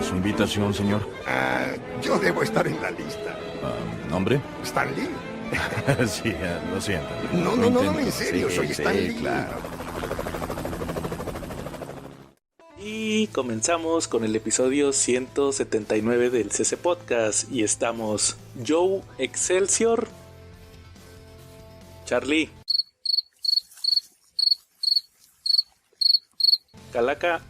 Su invitación, señor. Yo debo estar en la lista. ¿Nombre? ¿Stan Lee? Sí, lo siento. No, en serio, soy Stan Lee. Claro. Y comenzamos con el episodio 179 del CC Podcast. Y estamos Joe Excelsior, Charlie, Calaca.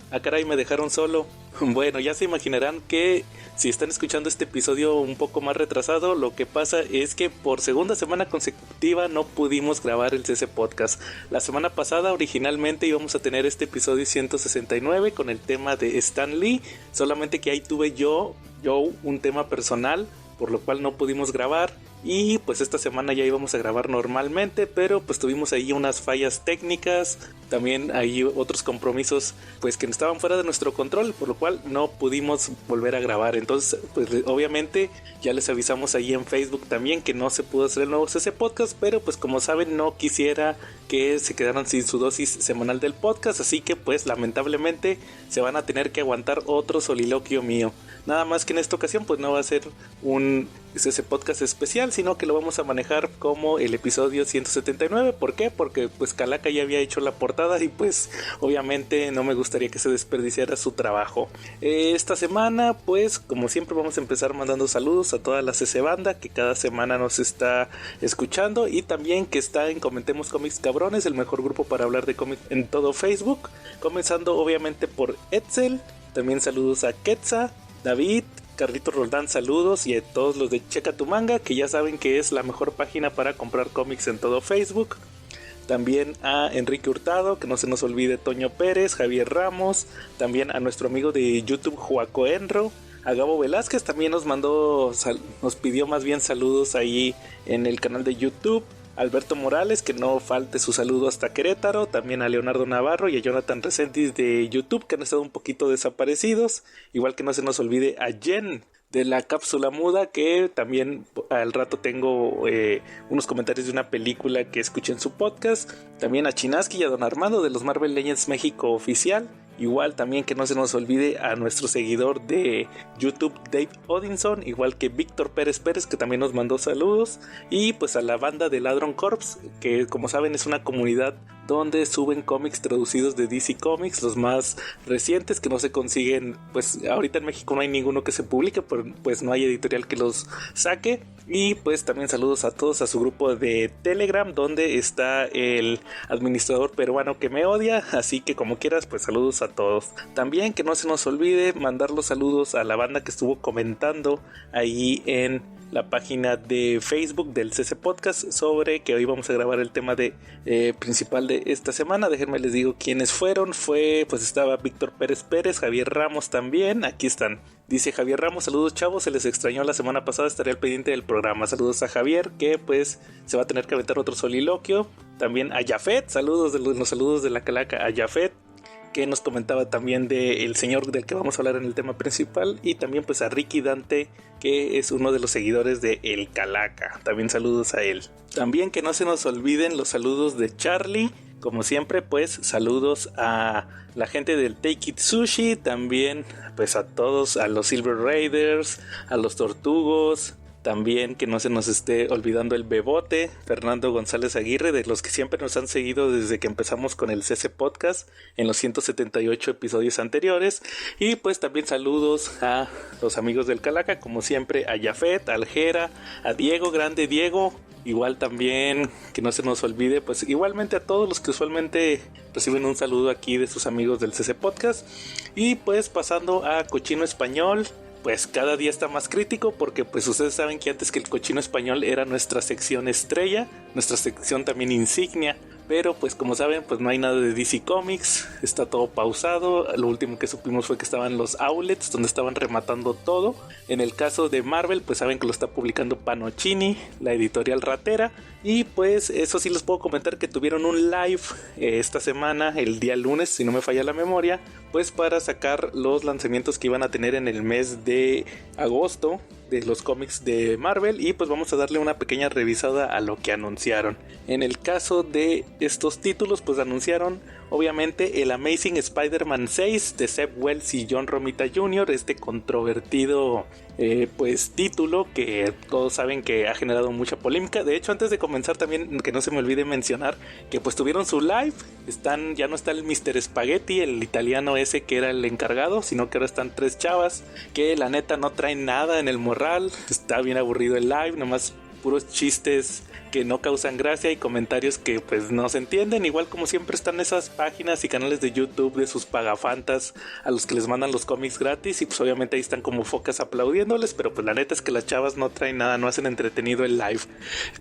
Ah, caray, me dejaron solo. Bueno, ya se imaginarán que si están escuchando este episodio un poco más retrasado, lo que pasa es que por segunda semana consecutiva no pudimos grabar el CC Podcast. La semana pasada originalmente íbamos a tener este episodio 169 con el tema de Stan Lee, solamente que ahí tuve yo un tema personal, por lo cual no pudimos grabar. Y pues esta semana ya íbamos a grabar normalmente, pero pues tuvimos ahí unas fallas técnicas, también hay otros compromisos pues que estaban fuera de nuestro control, por lo cual no pudimos volver a grabar. Entonces pues obviamente ya les avisamos ahí en Facebook también que no se pudo hacer el nuevo CC Podcast, pero pues como saben no quisiera que se quedaran sin su dosis semanal del podcast, así que pues lamentablemente se van a tener que aguantar otro soliloquio mío. Nada más que en esta ocasión pues no va a ser un CC Podcast especial, sino que lo vamos a manejar como el episodio 179. ¿Por qué? Porque pues Calaca ya había hecho la portada y pues obviamente no me gustaría que se desperdiciara su trabajo. Esta semana pues como siempre vamos a empezar mandando saludos a toda la CC Banda que cada semana nos está escuchando y también que está en Comentemos Cómics Cabrones, el mejor grupo para hablar de cómics en todo Facebook, comenzando obviamente por Edsel. También saludos a Quetza, David, Carlitos Roldán, saludos, y a todos los de Checa Tu Manga, que ya saben que es la mejor página para comprar cómics en todo Facebook. También a Enrique Hurtado, que no se nos olvide, Toño Pérez, Javier Ramos, también a nuestro amigo de YouTube Joaco Enro, a Gabo Velázquez, también nos pidió más bien saludos ahí en el canal de YouTube. Alberto Morales, que no falte su saludo hasta Querétaro, también a Leonardo Navarro y a Jonathan Resendiz de YouTube, que han estado un poquito desaparecidos, igual que no se nos olvide a Jen de la Cápsula Muda, que también al rato tengo unos comentarios de una película que escuché en su podcast, también a Chinaski y a Don Armando de los Marvel Legends México Oficial. Igual también que no se nos olvide a nuestro seguidor de YouTube Dave Odinson, igual que Víctor Pérez Pérez, que también nos mandó saludos, y pues a la banda de Ladron Corps, que como saben es una comunidad donde suben cómics traducidos de DC Comics, los más recientes que no se consiguen, pues ahorita en México no hay ninguno que se publique, pues no hay editorial que los saque. Y pues también saludos a todos a su grupo de Telegram, donde está el administrador peruano que me odia, así que como quieras pues saludos a todos. También que no se nos olvide mandar los saludos a la banda que estuvo comentando ahí en la página de Facebook del CC Podcast sobre que hoy vamos a grabar el tema principal de esta semana. Déjenme les digo quiénes fueron. Pues estaba Víctor Pérez Pérez, Javier Ramos también, aquí están. Dice Javier Ramos, saludos chavos, se les extrañó la semana pasada, estaré al pendiente del programa. Saludos a Javier, que pues se va a tener que aventar otro soliloquio. También a Jafet, saludos los saludos de la Calaca a Jafet, que nos comentaba también del señor del que vamos a hablar en el tema principal, y también pues a Ricky Dante, que es uno de los seguidores de El Calaca, también saludos a él. También que no se nos olviden los saludos de Charlie, como siempre pues saludos a la gente del Take It Sushi, también pues a todos, a los Silver Raiders, a los Tortugos. También que no se nos esté olvidando el Bebote, Fernando González Aguirre, de los que siempre nos han seguido desde que empezamos con el CC Podcast en los 178 episodios anteriores. Y pues también saludos a los amigos del Calaca, como siempre a Jafet, a Aljera, a Diego, grande Diego. Igual también que no se nos olvide pues igualmente a todos los que usualmente reciben un saludo aquí de sus amigos del CC Podcast. Y pues pasando a Cochino Español, pues cada día está más crítico porque pues ustedes saben que antes que el Cochino Español era nuestra sección estrella, nuestra sección también insignia, pero pues como saben pues no hay nada de DC Comics, está todo pausado. Lo último que supimos fue que estaban los outlets donde estaban rematando todo. En el caso de Marvel pues saben que lo está publicando Panochini, la editorial ratera, y pues eso sí les puedo comentar que tuvieron un live esta semana, el día lunes si no me falla la memoria, pues para sacar los lanzamientos que iban a tener en el mes de agosto de los cómics de Marvel y pues vamos a darle una pequeña revisada a lo que anunciaron. En el caso de estos títulos pues anunciaron obviamente el Amazing Spider-Man 6 de Zeb Wells y John Romita Jr., este controvertido pues título que todos saben que ha generado mucha polémica. De hecho, antes de comenzar también que no se me olvide mencionar que pues tuvieron su live, ya no está el Mr. Spaghetti, el italiano ese que era el encargado, sino que ahora están 3 chavas que la neta no traen nada en el morral. Está bien aburrido el live, nomás puros chistes que no causan gracia y comentarios que pues no se entienden. Igual como siempre están esas páginas y canales de YouTube de sus pagafantas a los que les mandan los cómics gratis y pues obviamente ahí están como focas aplaudiéndoles, pero pues la neta es que las chavas no traen nada, no hacen entretenido el live.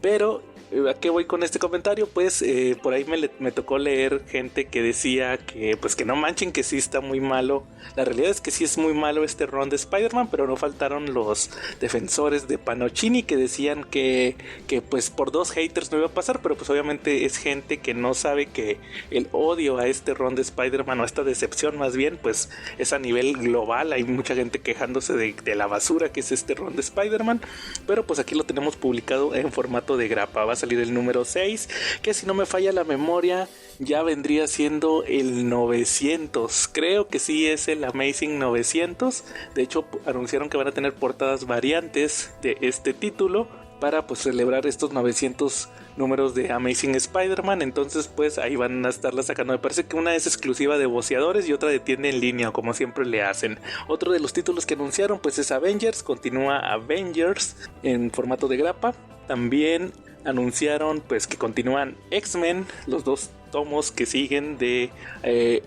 Pero ¿a qué voy con este comentario? Pues por ahí me tocó leer gente que decía que pues que no manchen, que sí está muy malo. La realidad es que sí es muy malo este run de Spider-Man, pero no faltaron los defensores de Panochini que decían que pues por 2 haters no iba a pasar, pero pues obviamente es gente que no sabe que el odio a este run de Spider-Man, o esta decepción más bien, pues es a nivel global. Hay mucha gente quejándose de la basura que es este run de Spider-Man, pero pues aquí lo tenemos publicado en formato de grapa. Va a salir el número 6, que si no me falla la memoria ya vendría siendo el 900, creo que sí es el Amazing 900. De hecho anunciaron que van a tener portadas variantes de este título para pues celebrar estos 900 números de Amazing Spider-Man. Entonces pues ahí van a estarla sacando. Me parece que una es exclusiva de voceadores y otra de tienda en línea, como siempre le hacen. Otro de los títulos que anunciaron pues es Avengers, continúa Avengers en formato de grapa. También anunciaron pues que continúan X-Men, los 2 tomos que siguen de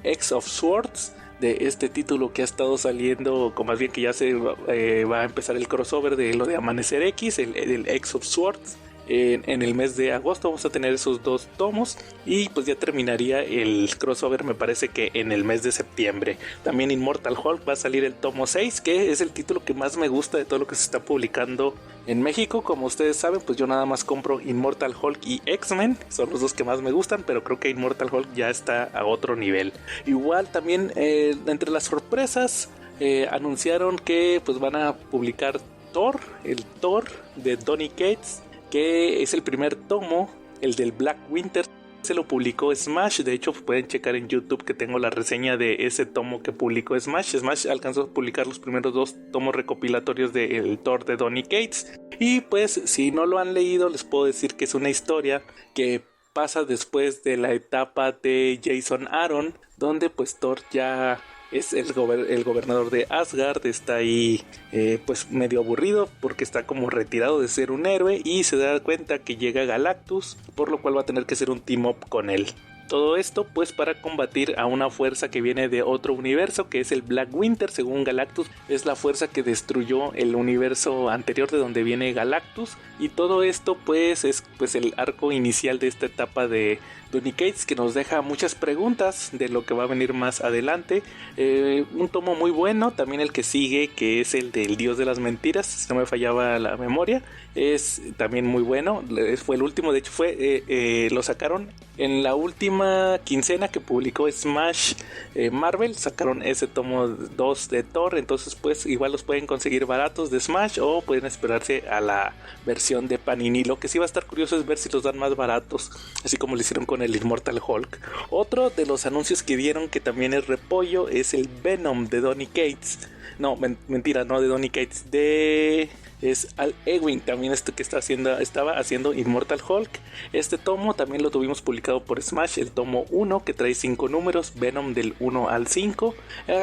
X of Swords, de este título que ha estado saliendo, o más bien que ya se va a empezar el crossover de lo de Amanecer X, el X of Swords. En el mes de agosto vamos a tener esos 2 tomos y pues ya terminaría el crossover, me parece que en el mes de septiembre. También Immortal Hulk va a salir el tomo 6, que es el título que más me gusta de todo lo que se está publicando en México. Como ustedes saben, pues yo nada más compro Immortal Hulk y X-Men, son los 2 que más me gustan, pero creo que Immortal Hulk ya está a otro nivel. Igual también entre las sorpresas anunciaron que pues van a publicar Thor, el Thor de Donny Cates, que es el primer tomo, el del Black Winter. Se lo publicó Smash. De hecho pueden checar en YouTube que tengo la reseña de ese tomo que publicó Smash. Smash alcanzó a publicar los primeros 2 tomos recopilatorios del Thor de Donny Cates. Y pues si no lo han leído, les puedo decir que es una historia que pasa después de la etapa de Jason Aaron, donde pues Thor ya es el gobernador de Asgard. Está ahí pues medio aburrido porque está como retirado de ser un héroe y se da cuenta que llega Galactus, por lo cual va a tener que hacer un team up con él. Todo esto pues para combatir a una fuerza que viene de otro universo, que es el Black Winter. Según Galactus es la fuerza que destruyó el universo anterior de donde viene Galactus. Y todo esto pues es pues el arco inicial de esta etapa de Donny Cates, que nos deja muchas preguntas de lo que va a venir más adelante. Un tomo muy bueno. También el que sigue, que es el del Dios de las Mentiras, si no me fallaba la memoria, es también muy bueno. Fue el último, de hecho lo sacaron en la última quincena que publicó Smash Marvel. Sacaron ese tomo 2 de Thor. Entonces pues igual los pueden conseguir baratos de Smash o pueden esperarse a la versión de Panini. Lo que sí va a estar curioso es ver si los dan más baratos, así como lo hicieron con el Immortal Hulk. Otro de los anuncios que dieron, que también es repollo, es el Venom de Donny Cates. No, mentira, no de Donny Cates, es Al Ewing, también que estaba haciendo Immortal Hulk. Este tomo también lo tuvimos publicado por Smash, el tomo 1, que trae 5 números, Venom del 1 al 5.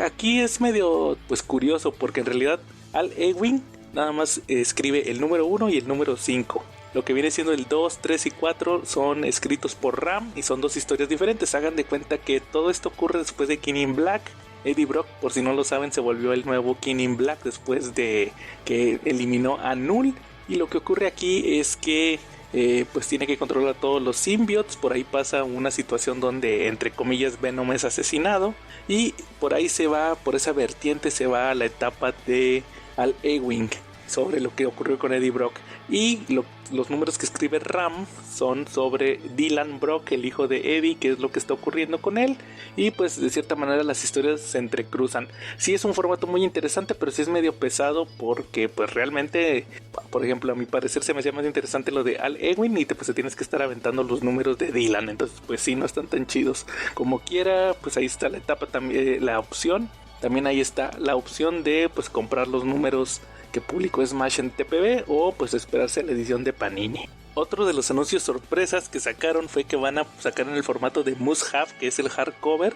Aquí es medio pues curioso, porque en realidad Al Ewing nada más escribe el número 1 y el número 5. Lo que viene siendo el 2, 3 y 4 son escritos por Ram y son 2 historias diferentes. Hagan de cuenta que todo esto ocurre después de King in Black. Eddie Brock, por si no lo saben, se volvió el nuevo King in Black después de que eliminó a Null. Y lo que ocurre aquí es que pues tiene que controlar a todos los symbiotes. Por ahí pasa una situación donde entre comillas Venom es asesinado, y por ahí se va, por esa vertiente se va a la etapa de Al Ewing sobre lo que ocurrió con Eddie Brock. Y los números que escribe Ram son sobre Dylan Brock, el hijo de Eddie, qué es lo que está ocurriendo con él, y pues de cierta manera las historias se entrecruzan. Sí es un formato muy interesante, pero sí es medio pesado porque pues realmente, por ejemplo, a mi parecer se me hacía más interesante lo de Al Ewing y pues te tienes que estar aventando los números de Dylan, entonces pues sí, no están tan chidos. Como quiera, pues ahí está la etapa también, la opción. También ahí está la opción de pues comprar los números que publicó Smash en TPB o pues esperarse a la edición de Panini. Otro de los anuncios sorpresas que sacaron fue que van a sacar en el formato de Must Have, que es el hardcover,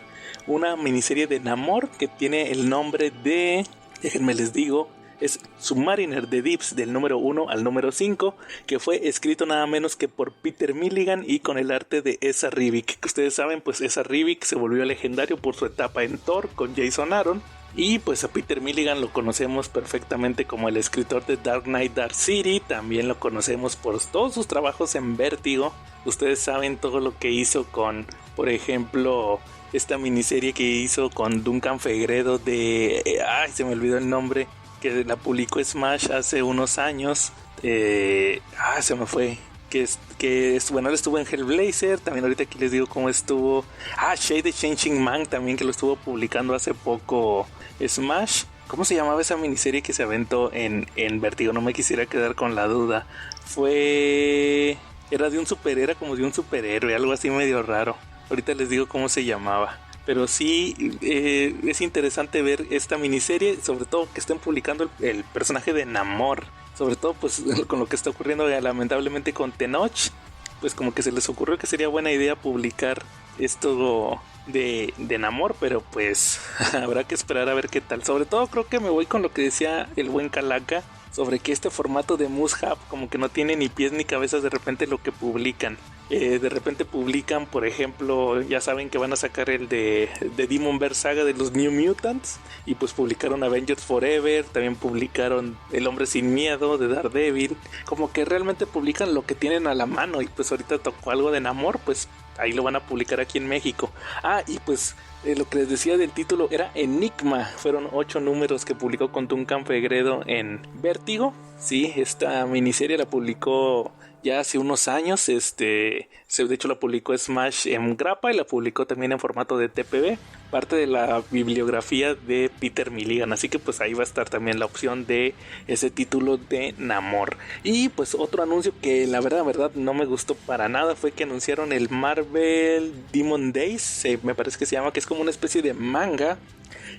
una miniserie de Namor que tiene el nombre de, déjenme les digo, es Submariner de Dips del número 1 al número 5, que fue escrito nada menos que por Peter Milligan y con el arte de Esa Rivik, que ustedes saben pues Esa Rivik se volvió legendario por su etapa en Thor con Jason Aaron, y pues a Peter Milligan lo conocemos perfectamente como el escritor de Dark Knight Dark City, también lo conocemos por todos sus trabajos en Vértigo, ustedes saben todo lo que hizo con, por ejemplo, esta miniserie que hizo con Duncan Fegredo de, se me olvidó el nombre, que la publicó Smash hace unos años, se me fue, bueno, él estuvo en Hellblazer, también ahorita aquí les digo cómo estuvo, Shade the Changing Man también, que lo estuvo publicando hace poco Smash. ¿Cómo se llamaba esa miniserie que se aventó en Vértigo? No me quisiera quedar con la duda. Era como de un superhéroe, algo así medio raro. Ahorita les digo cómo se llamaba. Pero sí, es interesante ver esta miniserie, sobre todo que estén publicando el personaje de Namor. Sobre todo pues con lo que está ocurriendo lamentablemente con Tenoch, pues como que se les ocurrió que sería buena idea publicar esto de Namor, pero pues habrá que esperar a ver qué tal. Sobre todo creo que me voy con lo que decía el buen Calaca, sobre que este formato de Must Have como que no tiene ni pies ni cabezas de repente lo que publican. De repente publican, por ejemplo, ya saben que van a sacar el de Demonverse Saga de los New Mutants, y pues publicaron Avengers Forever, también publicaron El Hombre Sin Miedo de Daredevil, como que realmente publican lo que tienen a la mano, y pues ahorita tocó algo de Namor, pues ahí lo van a publicar aquí en México. Y pues lo que les decía del título era Enigma, fueron 8 números que publicó con Duncan Fegredo en Vértigo. Sí, esta miniserie la publicó ya hace unos años, de hecho la publicó Smash en grapa y la publicó también en formato de TPB, parte de la bibliografía de Peter Milligan, así que pues ahí va a estar también la opción de ese título de Namor. Y pues otro anuncio que la verdad no me gustó para nada fue que anunciaron el Marvel Demon Days, me parece que se llama, que es como una especie de manga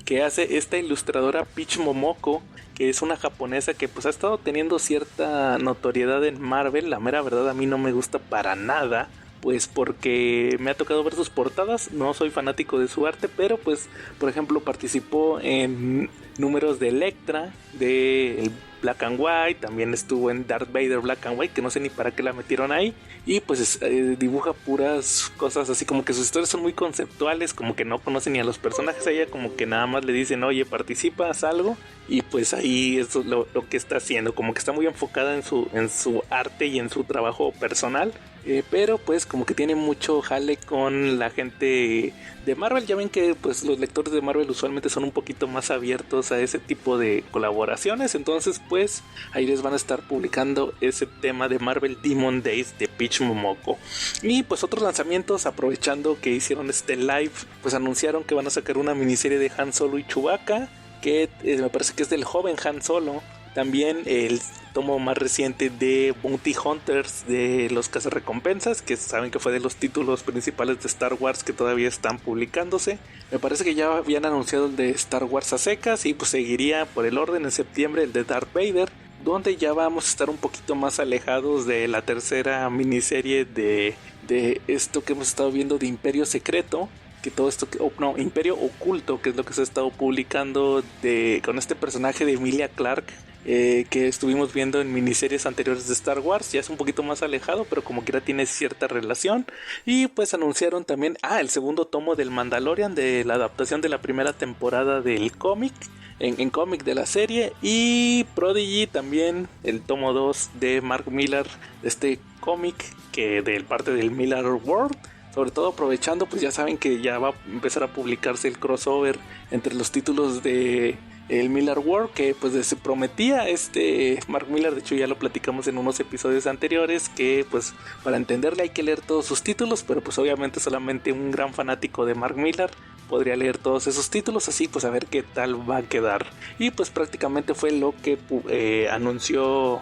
que hace esta ilustradora Peach Momoko, que es una japonesa que pues ha estado teniendo cierta notoriedad en Marvel. La mera verdad a mí no me gusta para nada, pues porque me ha tocado ver sus portadas, no soy fanático de su arte, pero pues por ejemplo participó en números de Elektra, de Black and White, también estuvo en Darth Vader Black and White, que no sé ni para qué la metieron ahí, y pues dibuja puras cosas así, como que sus historias son muy conceptuales, como que no conoce ni a los personajes, a ella como que nada más le dicen, oye, participa, haz algo, y pues ahí es lo que está haciendo, como que está muy enfocada en su arte y en su trabajo personal, pero pues como que tiene mucho jale con la gente de Marvel. Ya ven que pues los lectores de Marvel usualmente son un poquito más abiertos a ese tipo de colaboraciones, entonces pues ahí les van a estar publicando ese tema de Marvel Demon Days de Peach Momoko. Y pues otros lanzamientos, aprovechando que hicieron este live, pues anunciaron que van a sacar una miniserie de Han Solo y Chewbacca, que me parece que es del joven Han Solo. También el tomo más reciente de Bounty Hunters de los cazarrecompensas, que saben que fue de los títulos principales de Star Wars que todavía están publicándose. Me parece que ya habían anunciado el de Star Wars a secas, y pues seguiría por el orden en septiembre el de Darth Vader, donde ya vamos a estar un poquito más alejados de la tercera miniserie de esto que hemos estado viendo de Imperio Secreto, que todo esto, Imperio Oculto, que es lo que se ha estado publicando con este personaje de Emilia Clarke, que estuvimos viendo en miniseries anteriores de Star Wars. Ya es un poquito más alejado, pero como quiera tiene cierta relación. Y pues anunciaron también el segundo tomo del Mandalorian, de la adaptación de la primera temporada del cómic, en cómic de la serie. Y Prodigy también, el tomo 2 de Mark Millar, de este cómic que del parte del Millar World. Sobre todo aprovechando, pues ya saben que ya va a empezar a publicarse el crossover entre los títulos de el Millar World, que pues se prometía Mark Millar. De hecho ya lo platicamos en unos episodios anteriores, que pues para entenderle hay que leer todos sus títulos, pero pues obviamente solamente un gran fanático de Mark Millar podría leer todos esos títulos, así pues a ver qué tal va a quedar. Y pues prácticamente fue lo que anunció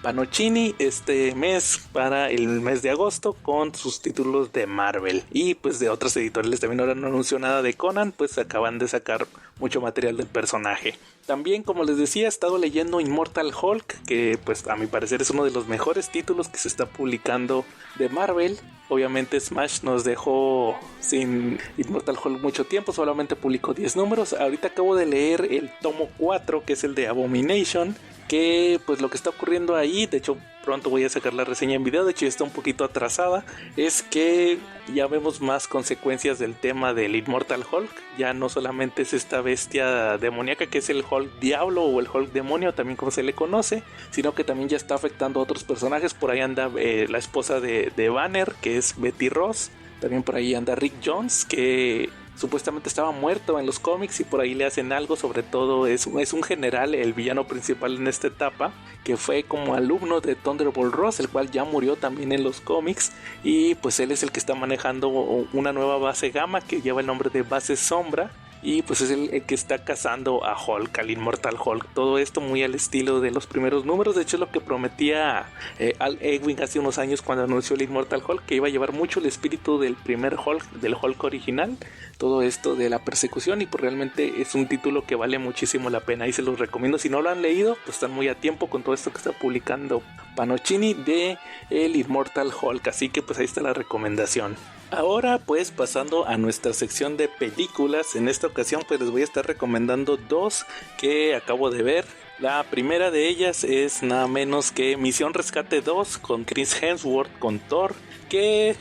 Panochini este mes, para el mes de agosto, con sus títulos de Marvel. Y pues de otras editoriales también. Ahora no anunció nada de Conan, pues acaban de sacar mucho material del personaje. También, como les decía, he estado leyendo Immortal Hulk, que pues a mi parecer es uno de los mejores títulos que se está publicando de Marvel. Obviamente Smash nos dejó sin Immortal Hulk mucho tiempo, solamente publicó 10 números. Ahorita acabo de leer el tomo 4, que es el de Abomination, que pues lo que está ocurriendo ahí, de hecho pronto voy a sacar la reseña en video, de hecho ya está un poquito atrasada, es que ya vemos más consecuencias del tema del Immortal Hulk. Ya no solamente es esta bestia demoníaca que es el Hulk Diablo o el Hulk Demonio, también como se le conoce, sino que también ya está afectando a otros personajes. Por ahí anda la esposa de Banner, que es Betty Ross. También por ahí anda Rick Jones, que supuestamente estaba muerto en los cómics y por ahí le hacen algo. Sobre todo es un general, el villano principal en esta etapa, que fue como alumno de Thunderbolt Ross, el cual ya murió también en los cómics. Y pues él es el que está manejando una nueva base gamma que lleva el nombre de Base Sombra. Y pues es el que está cazando a Hulk, al Immortal Hulk. Todo esto muy al estilo de los primeros números. De hecho es lo que prometía Al Ewing hace unos años cuando anunció el Immortal Hulk, que iba a llevar mucho el espíritu del primer Hulk, del Hulk original. Todo esto de la persecución, y pues realmente es un título que vale muchísimo la pena y se los recomiendo. Si no lo han leído, pues están muy a tiempo con todo esto que está publicando Panochini de el Immortal Hulk. Así que pues ahí está la recomendación. Ahora pues pasando a nuestra sección de películas, en esta ocasión pues les voy a estar recomendando dos que acabo de ver. La primera de ellas es nada menos que Misión Rescate 2 con Chris Hemsworth con Thor, que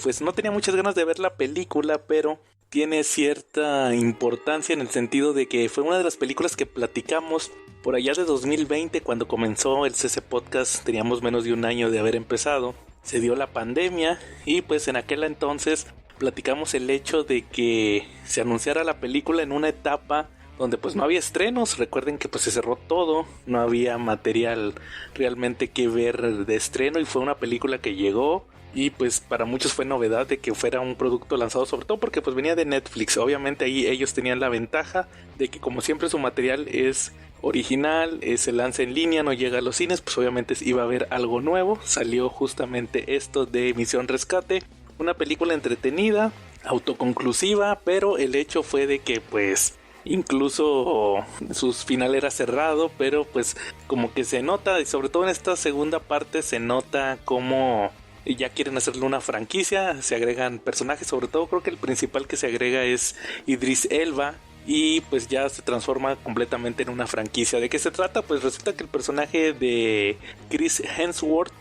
pues no tenía muchas ganas de ver la película, pero tiene cierta importancia en el sentido de que fue una de las películas que platicamos por allá de 2020, cuando comenzó el CC Podcast. Teníamos menos de un año de haber empezado. Se dio la pandemia y pues en aquel entonces platicamos el hecho de que se anunciara la película en una etapa donde pues no había estrenos. Recuerden que pues se cerró todo, no había material realmente que ver de estreno, y fue una película que llegó y pues para muchos fue novedad de que fuera un producto lanzado, sobre todo porque pues venía de Netflix. Obviamente ahí ellos tenían la ventaja de que como siempre su material es original, se lanza en línea, no llega a los cines, pues obviamente iba a haber algo nuevo. Salió justamente esto de Misión Rescate, una película entretenida, autoconclusiva, pero el hecho fue de que pues incluso su final era cerrado, pero pues como que se nota, y sobre todo en esta segunda parte se nota como ya quieren hacerle una franquicia, se agregan personajes. Sobre todo creo que el principal que se agrega es Idris Elba, y pues ya se transforma completamente en una franquicia. ¿De qué se trata? Pues resulta que el personaje de Chris Hemsworth,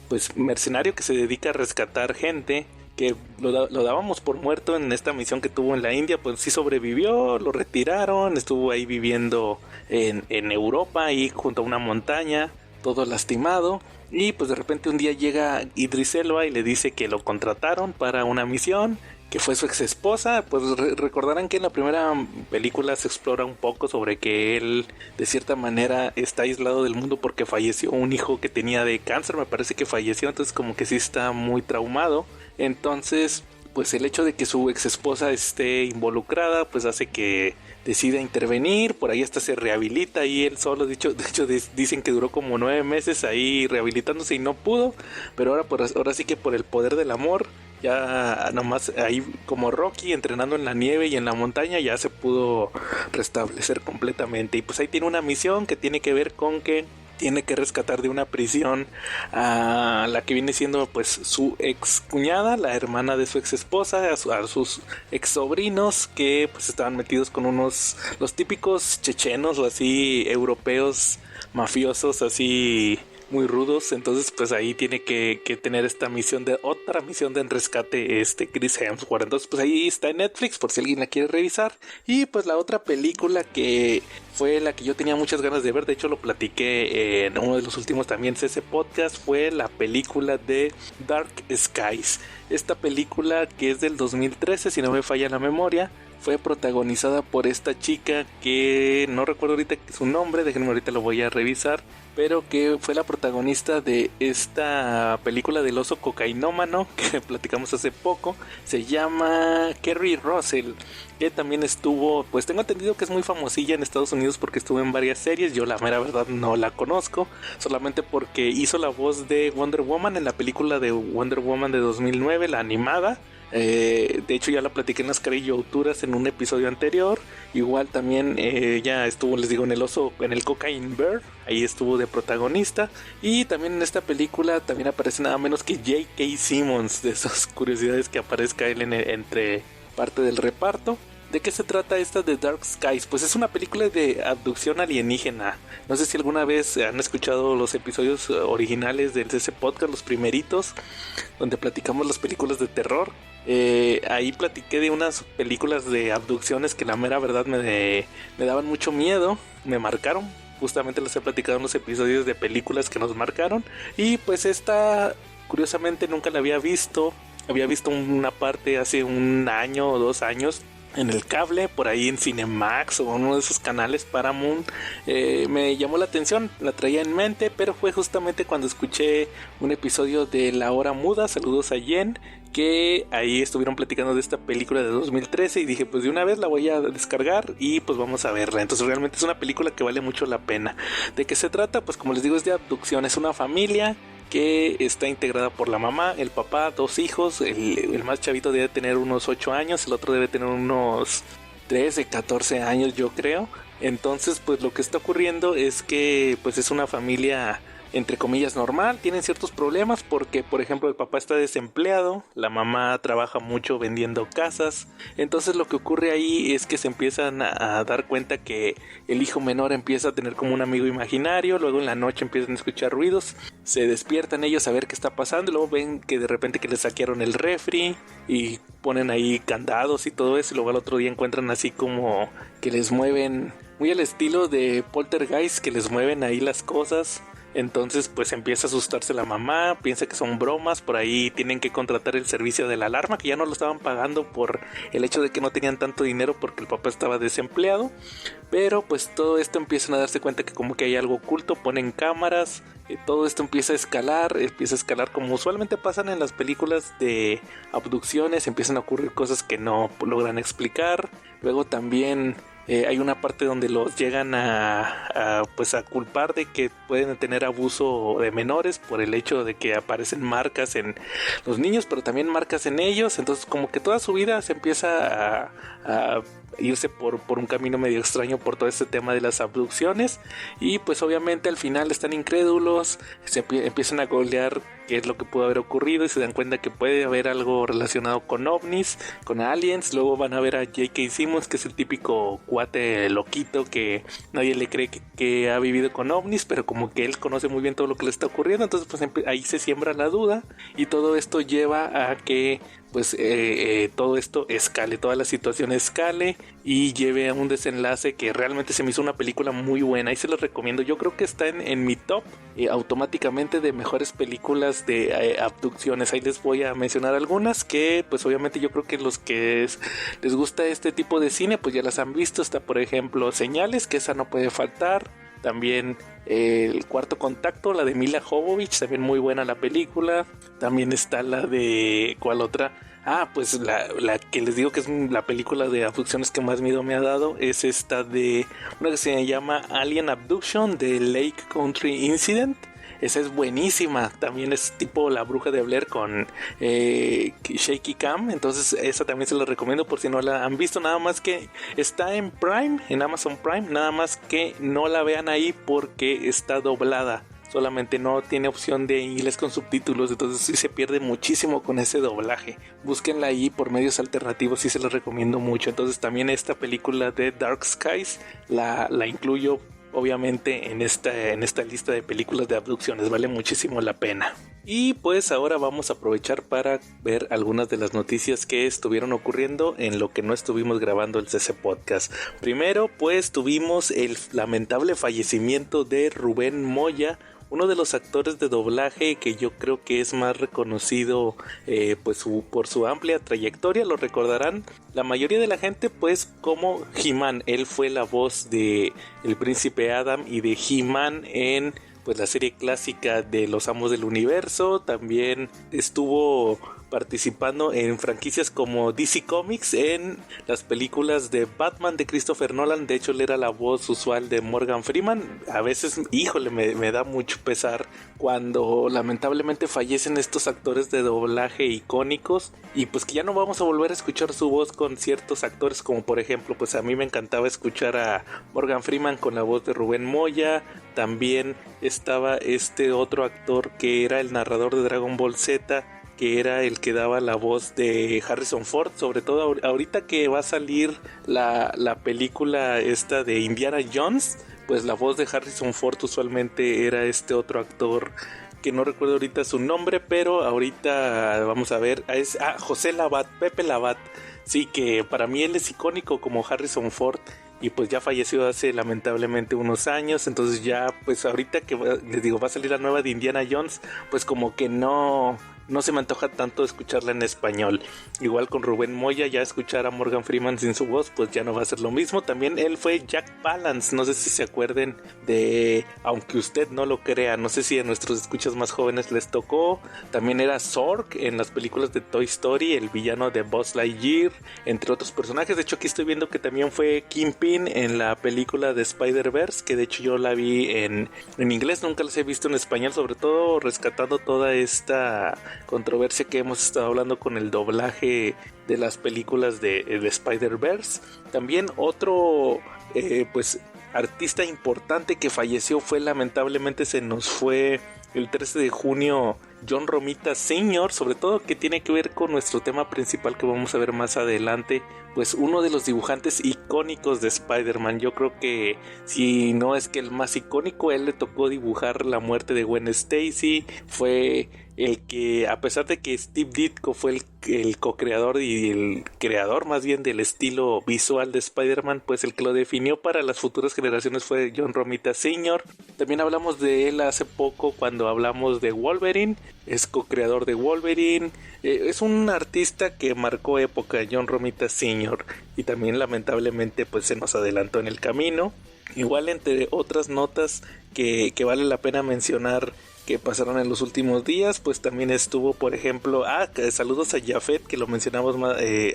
pues mercenario que se dedica a rescatar gente, que lo dábamos por muerto en esta misión que tuvo en la India, pues sí sobrevivió, lo retiraron, estuvo ahí viviendo en Europa, ahí junto a una montaña, todo lastimado. Y pues de repente un día llega Idris Elba y le dice que lo contrataron para una misión, que fue su ex esposa. Pues recordarán que en la primera película se explora un poco sobre que él de cierta manera está aislado del mundo porque falleció un hijo que tenía de cáncer, me parece que falleció, entonces como que sí está muy traumado. Entonces pues el hecho de que su ex esposa esté involucrada pues hace que decida intervenir. Por ahí hasta se rehabilita y él solo, de hecho dicen que duró como 9 meses ahí rehabilitándose y no pudo, pero ahora sí que por el poder del amor, ya nomás ahí como Rocky entrenando en la nieve y en la montaña, ya se pudo restablecer completamente. Y pues ahí tiene una misión que tiene que ver con que tiene que rescatar de una prisión a la que viene siendo pues su ex cuñada, la hermana de su ex esposa, a sus ex sobrinos que pues estaban metidos con los típicos chechenos o así europeos mafiosos así muy rudos. Entonces pues ahí tiene que tener otra misión de rescate Chris Hemsworth. Entonces pues ahí está en Netflix por si alguien la quiere revisar. Y pues la otra película que fue la que yo tenía muchas ganas de ver, de hecho lo platiqué en uno de los últimos también ese podcast, fue la película de Dark Skies. Esta película, que es del 2013 si no me falla la memoria, fue protagonizada por esta chica que no recuerdo ahorita su nombre, déjenme ahorita lo voy a revisar, pero que fue la protagonista de esta película del oso cocainómano que platicamos hace poco. Se llama Kerry Russell, que también estuvo, pues tengo entendido que es muy famosilla en Estados Unidos porque estuvo en varias series. Yo la mera verdad no la conozco, solamente porque hizo la voz de Wonder Woman en la película de Wonder Woman de 2009, la animada. De hecho ya la platiqué en las Carillouturas en un episodio anterior. Igual también ella estuvo, les digo, en el oso, en el Cocaine Bear, ahí estuvo de protagonista. Y también en esta película también aparece nada menos que J.K. Simmons, de esas curiosidades que aparezca él entre parte del reparto. ¿De qué se trata esta de Dark Skies? Pues es una película de abducción alienígena. No sé si alguna vez han escuchado los episodios originales de ese podcast, los primeritos, donde platicamos las películas de terror. Ahí platiqué de unas películas de abducciones que la mera verdad me daban mucho miedo, me marcaron. Justamente les he platicado en los episodios de películas que nos marcaron. Y pues esta, curiosamente, nunca la había visto. Había visto una parte hace un año o 2 años en el cable, por ahí en Cinemax o uno de esos canales Paramount. Me llamó la atención, la traía en mente, pero fue justamente cuando escuché un episodio de La Hora Muda, saludos a Jen, que ahí estuvieron platicando de esta película de 2013 y dije, pues de una vez la voy a descargar y pues vamos a verla. Entonces realmente es una película que vale mucho la pena. ¿De qué se trata? Pues como les digo, es de abducción, es una familia que está integrada por la mamá, el papá, 2 hijos. El más chavito debe tener unos 8 años, el otro debe tener unos 13, 14 años, yo creo. Entonces pues lo que está ocurriendo es que pues es una familia entre comillas normal. Tienen ciertos problemas porque, por ejemplo, el papá está desempleado, la mamá trabaja mucho vendiendo casas. Entonces lo que ocurre ahí es que se empiezan a dar cuenta que el hijo menor empieza a tener como un amigo imaginario. Luego en la noche empiezan a escuchar ruidos, se despiertan ellos a ver qué está pasando y luego ven que de repente que les saquearon el refri y ponen ahí candados y todo eso, y luego al otro día encuentran así como que les mueven, muy al estilo de Poltergeist, que les mueven ahí las cosas. Entonces pues empieza a asustarse la mamá, piensa que son bromas, por ahí tienen que contratar el servicio de la alarma, que ya no lo estaban pagando por el hecho de que no tenían tanto dinero porque el papá estaba desempleado. Pero pues todo esto empiezan a darse cuenta que como que hay algo oculto, ponen cámaras, todo esto empieza a escalar como usualmente pasan en las películas de abducciones, empiezan a ocurrir cosas que no logran explicar. Luego también hay una parte donde los llegan a culpar de que pueden tener abuso de menores por el hecho de que aparecen marcas en los niños, pero también marcas en ellos. Entonces como que toda su vida se empieza a irse por un camino medio extraño por todo este tema de las abducciones. Y pues obviamente al final están incrédulos, se empiezan a googlear qué es lo que pudo haber ocurrido y se dan cuenta que puede haber algo relacionado con ovnis, con aliens. Luego van a ver a J.K. Simmons, que es el típico cuate loquito que nadie le cree que ha vivido con ovnis, pero como que él conoce muy bien todo lo que le está ocurriendo. Entonces pues ahí se siembra la duda y todo esto lleva a que pues todo esto escale, toda la situación escale y lleve a un desenlace que realmente se me hizo una película muy buena y se los recomiendo. Yo creo que está en mi top automáticamente de mejores películas de abducciones. Ahí les voy a mencionar algunas que pues obviamente yo creo que los que les gusta este tipo de cine pues ya las han visto. Está por ejemplo Señales, que esa no puede faltar. También El Cuarto Contacto, la de Mila Jovovich, también muy buena la película. También está la de... ¿cuál otra? Pues la que les digo que es la película de abducciones que más miedo me ha dado. Es esta de... una que se llama Alien Abduction, de Lake Country Incident. Esa es buenísima, también es tipo La Bruja de Blair con Shaky Cam. Entonces esa también se la recomiendo por si no la han visto. Nada más que está en Prime, en Amazon Prime. Nada más que no la vean ahí porque está doblada. Solamente no tiene opción de inglés con subtítulos, entonces sí se pierde muchísimo con ese doblaje. Búsquenla ahí por medios alternativos, sí se los recomiendo mucho. Entonces también esta película de Dark Skies la incluyo obviamente en esta lista de películas de abducciones, vale muchísimo la pena. Y pues ahora vamos a aprovechar para ver algunas de las noticias que estuvieron ocurriendo en lo que no estuvimos grabando el CC Podcast. Primero pues tuvimos el lamentable fallecimiento de Rubén Moya, uno de los actores de doblaje que yo creo que es más reconocido pues por su amplia trayectoria. Lo recordarán la mayoría de la gente pues como He-Man. Él fue la voz de el príncipe Adam y de He-Man en pues la serie clásica de Los Amos del Universo. También estuvo participando en franquicias como DC Comics, en las películas de Batman de Christopher Nolan. De hecho, él era la voz usual de Morgan Freeman. A veces, híjole, me da mucho pesar cuando lamentablemente fallecen estos actores de doblaje icónicos, y pues que ya no vamos a volver a escuchar su voz con ciertos actores, como por ejemplo, pues a mí me encantaba escuchar a Morgan Freeman con la voz de Rubén Moya. También estaba este otro actor que era el narrador de Dragon Ball Z, que era el que daba la voz de Harrison Ford. Sobre todo ahorita que va a salir la película esta de Indiana Jones, pues la voz de Harrison Ford usualmente era este otro actor que no recuerdo ahorita su nombre, pero ahorita vamos a ver, es José Labat, Pepe Labat. Sí, que para mí él es icónico como Harrison Ford, y pues ya falleció hace lamentablemente unos años. Entonces ya pues ahorita que les digo va a salir la nueva de Indiana Jones, pues como que no se me antoja tanto escucharla en español. Igual con Rubén Moya, ya escuchar a Morgan Freeman sin su voz pues ya no va a ser lo mismo. También él fue Jack Palance, no sé si se acuerden de Aunque Usted No Lo Crea, no sé si a nuestros escuchas más jóvenes les tocó. También era Zork en las películas de Toy Story, el villano de Buzz Lightyear, entre otros personajes. De hecho aquí estoy viendo que también fue Kingpin en la película de Spider-Verse, que de hecho yo la vi en inglés, nunca las he visto en español, sobre todo rescatando toda esta controversia que hemos estado hablando con el doblaje de las películas de Spider-Verse. También otro pues artista importante que falleció fue, lamentablemente se nos fue el 13 de junio, John Romita Sr., sobre todo que tiene que ver con nuestro tema principal que vamos a ver más adelante, pues uno de los dibujantes icónicos de Spider-Man. Yo creo que si no es que el más icónico, a él le tocó dibujar la muerte de Gwen Stacy. Fue el que, a pesar de que Steve Ditko fue el co-creador y el creador más bien del estilo visual de Spider-Man, pues el que lo definió para las futuras generaciones fue John Romita Sr. También hablamos de él hace poco cuando hablamos de Wolverine. Es co-creador de Wolverine. Es un artista que marcó época, John Romita Sr., y también lamentablemente pues se nos adelantó en el camino. Igual, entre otras notas que vale la pena mencionar que pasaron en los últimos días, pues también estuvo, por ejemplo, saludos a Jafet, que lo mencionamos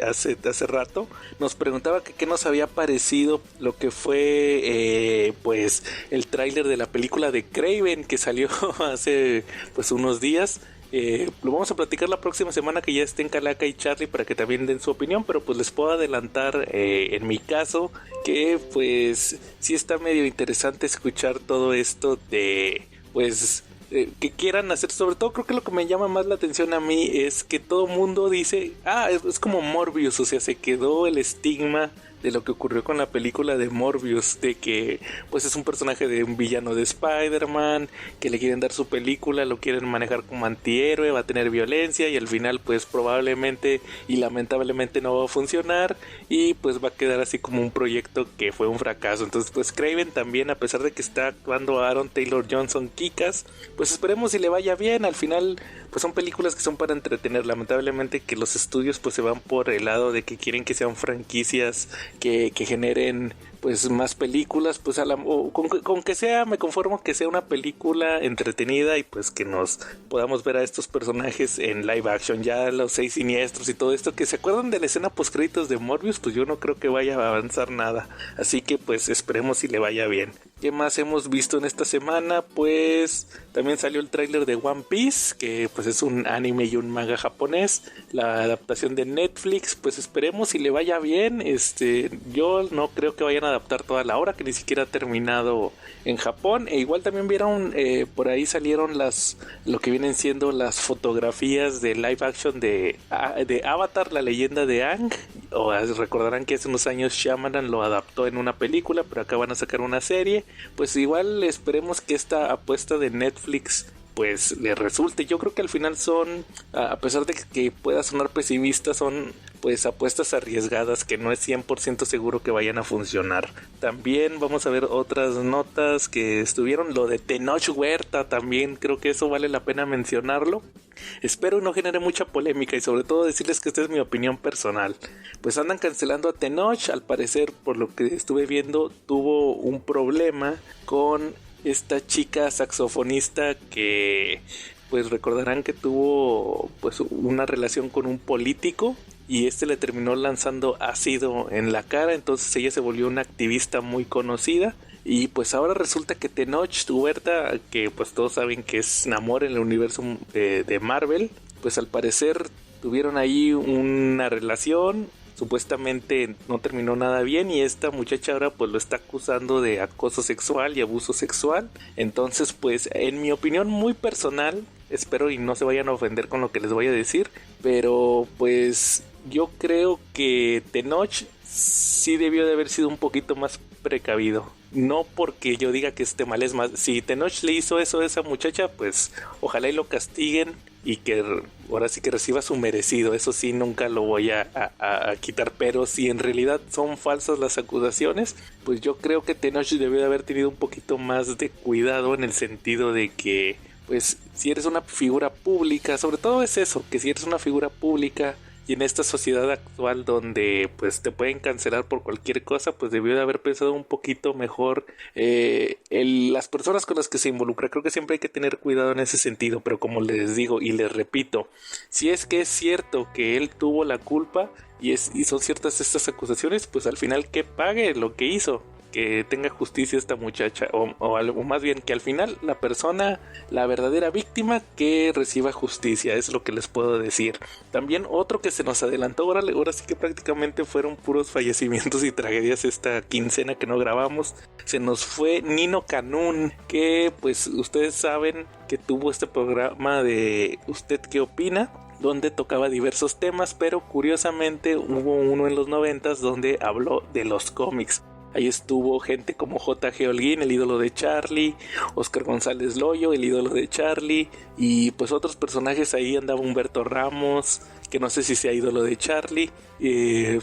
hace rato. Nos preguntaba que qué nos había parecido lo que fue pues el tráiler de la película de Kraven, que salió hace pues unos días. Lo vamos a platicar la próxima semana que ya estén Calaca y Charlie para que también den su opinión, pero pues les puedo adelantar en mi caso que pues sí está medio interesante escuchar todo esto de pues que quieran hacer. Sobre todo creo que lo que me llama más la atención a mí es que todo mundo dice es como Morbius, o sea, se quedó el estigma de lo que ocurrió con la película de Morbius, de que pues es un personaje de un villano de Spider-Man, que le quieren dar su película, lo quieren manejar como antihéroe, va a tener violencia y al final pues probablemente y lamentablemente no va a funcionar y pues va a quedar así como un proyecto que fue un fracaso. Entonces pues Kraven también, a pesar de que está actuando Aaron Taylor Johnson Kikas, pues esperemos si le vaya bien. Al final pues son películas que son para entretener. Lamentablemente que los estudios pues se van por el lado de que quieren que sean franquicias que generen pues más películas, pues con que sea, me conformo que sea una película entretenida y pues que nos podamos ver a estos personajes en live action. Ya los 6 siniestros y todo esto, que se acuerdan de la escena post créditos de Morbius, pues yo no creo que vaya a avanzar nada, así que pues esperemos si le vaya bien. ¿Qué más hemos visto en esta semana? Pues también salió el tráiler de One Piece, que pues es un anime y un manga japonés, la adaptación de Netflix. Pues esperemos si le vaya bien. Yo no creo que vayan a adaptar toda la obra, que ni siquiera ha terminado en Japón. E igual también vieron, por ahí salieron lo que vienen siendo las fotografías de live action de Avatar, la leyenda de Aang. O recordarán que hace unos años Shyamalan lo adaptó en una película, pero acá van a sacar una serie. Pues igual esperemos que esta apuesta de Netflix pues le resulte. Yo creo que al final son, a pesar de que pueda sonar pesimista, son pues apuestas arriesgadas que no es 100% seguro que vayan a funcionar. También vamos a ver otras notas que estuvieron, lo de Tenoch Huerta también, creo que eso vale la pena mencionarlo. Espero no genere mucha polémica y sobre todo decirles que esta es mi opinión personal. Pues andan cancelando a Tenoch, al parecer por lo que estuve viendo tuvo un problema con esta chica saxofonista que pues recordarán que tuvo pues una relación con un político y este le terminó lanzando ácido en la cara, entonces ella se volvió una activista muy conocida. Y pues ahora resulta que Tenoch Huerta, que pues todos saben que es Namor en el universo de Marvel, pues al parecer tuvieron ahí una relación, supuestamente no terminó nada bien y esta muchacha ahora pues lo está acusando de acoso sexual y abuso sexual. Entonces pues en mi opinión muy personal, espero y no se vayan a ofender con lo que les voy a decir, pero pues yo creo que Tenoch sí debió de haber sido un poquito más precavido. No porque yo diga que esté mal, es más, si Tenoch le hizo eso a esa muchacha, pues ojalá y lo castiguen y que ahora sí que reciba su merecido. Eso sí, nunca lo voy a quitar, pero si en realidad son falsas las acusaciones, pues yo creo que Tenoch debió de haber tenido un poquito más de cuidado en el sentido de que, pues si eres una figura pública, sobre todo es eso, que si eres una figura pública y en esta sociedad actual donde pues te pueden cancelar por cualquier cosa, pues debió de haber pensado un poquito mejor las personas con las que se involucra. Creo que siempre hay que tener cuidado en ese sentido, pero como les digo y les repito, si es que es cierto que él tuvo la culpa y son ciertas estas acusaciones, pues al final que pague lo que hizo, que tenga justicia esta muchacha, o más bien que al final la persona, la verdadera víctima, que reciba justicia, es lo que les puedo decir. También otro que se nos adelantó, ahora sí que prácticamente fueron puros fallecimientos y tragedias esta quincena que no grabamos. Se nos fue Nino Canún, que pues ustedes saben que tuvo este programa de ¿Usted qué opina?, donde tocaba diversos temas, pero curiosamente hubo uno en los 90s donde habló de los cómics. Ahí estuvo gente como J.G. Holguín, el ídolo de Charlie, Oscar González Loyo, el ídolo de Charlie, y pues otros personajes. Ahí andaba Humberto Ramos, que no sé si sea ídolo de Charlie,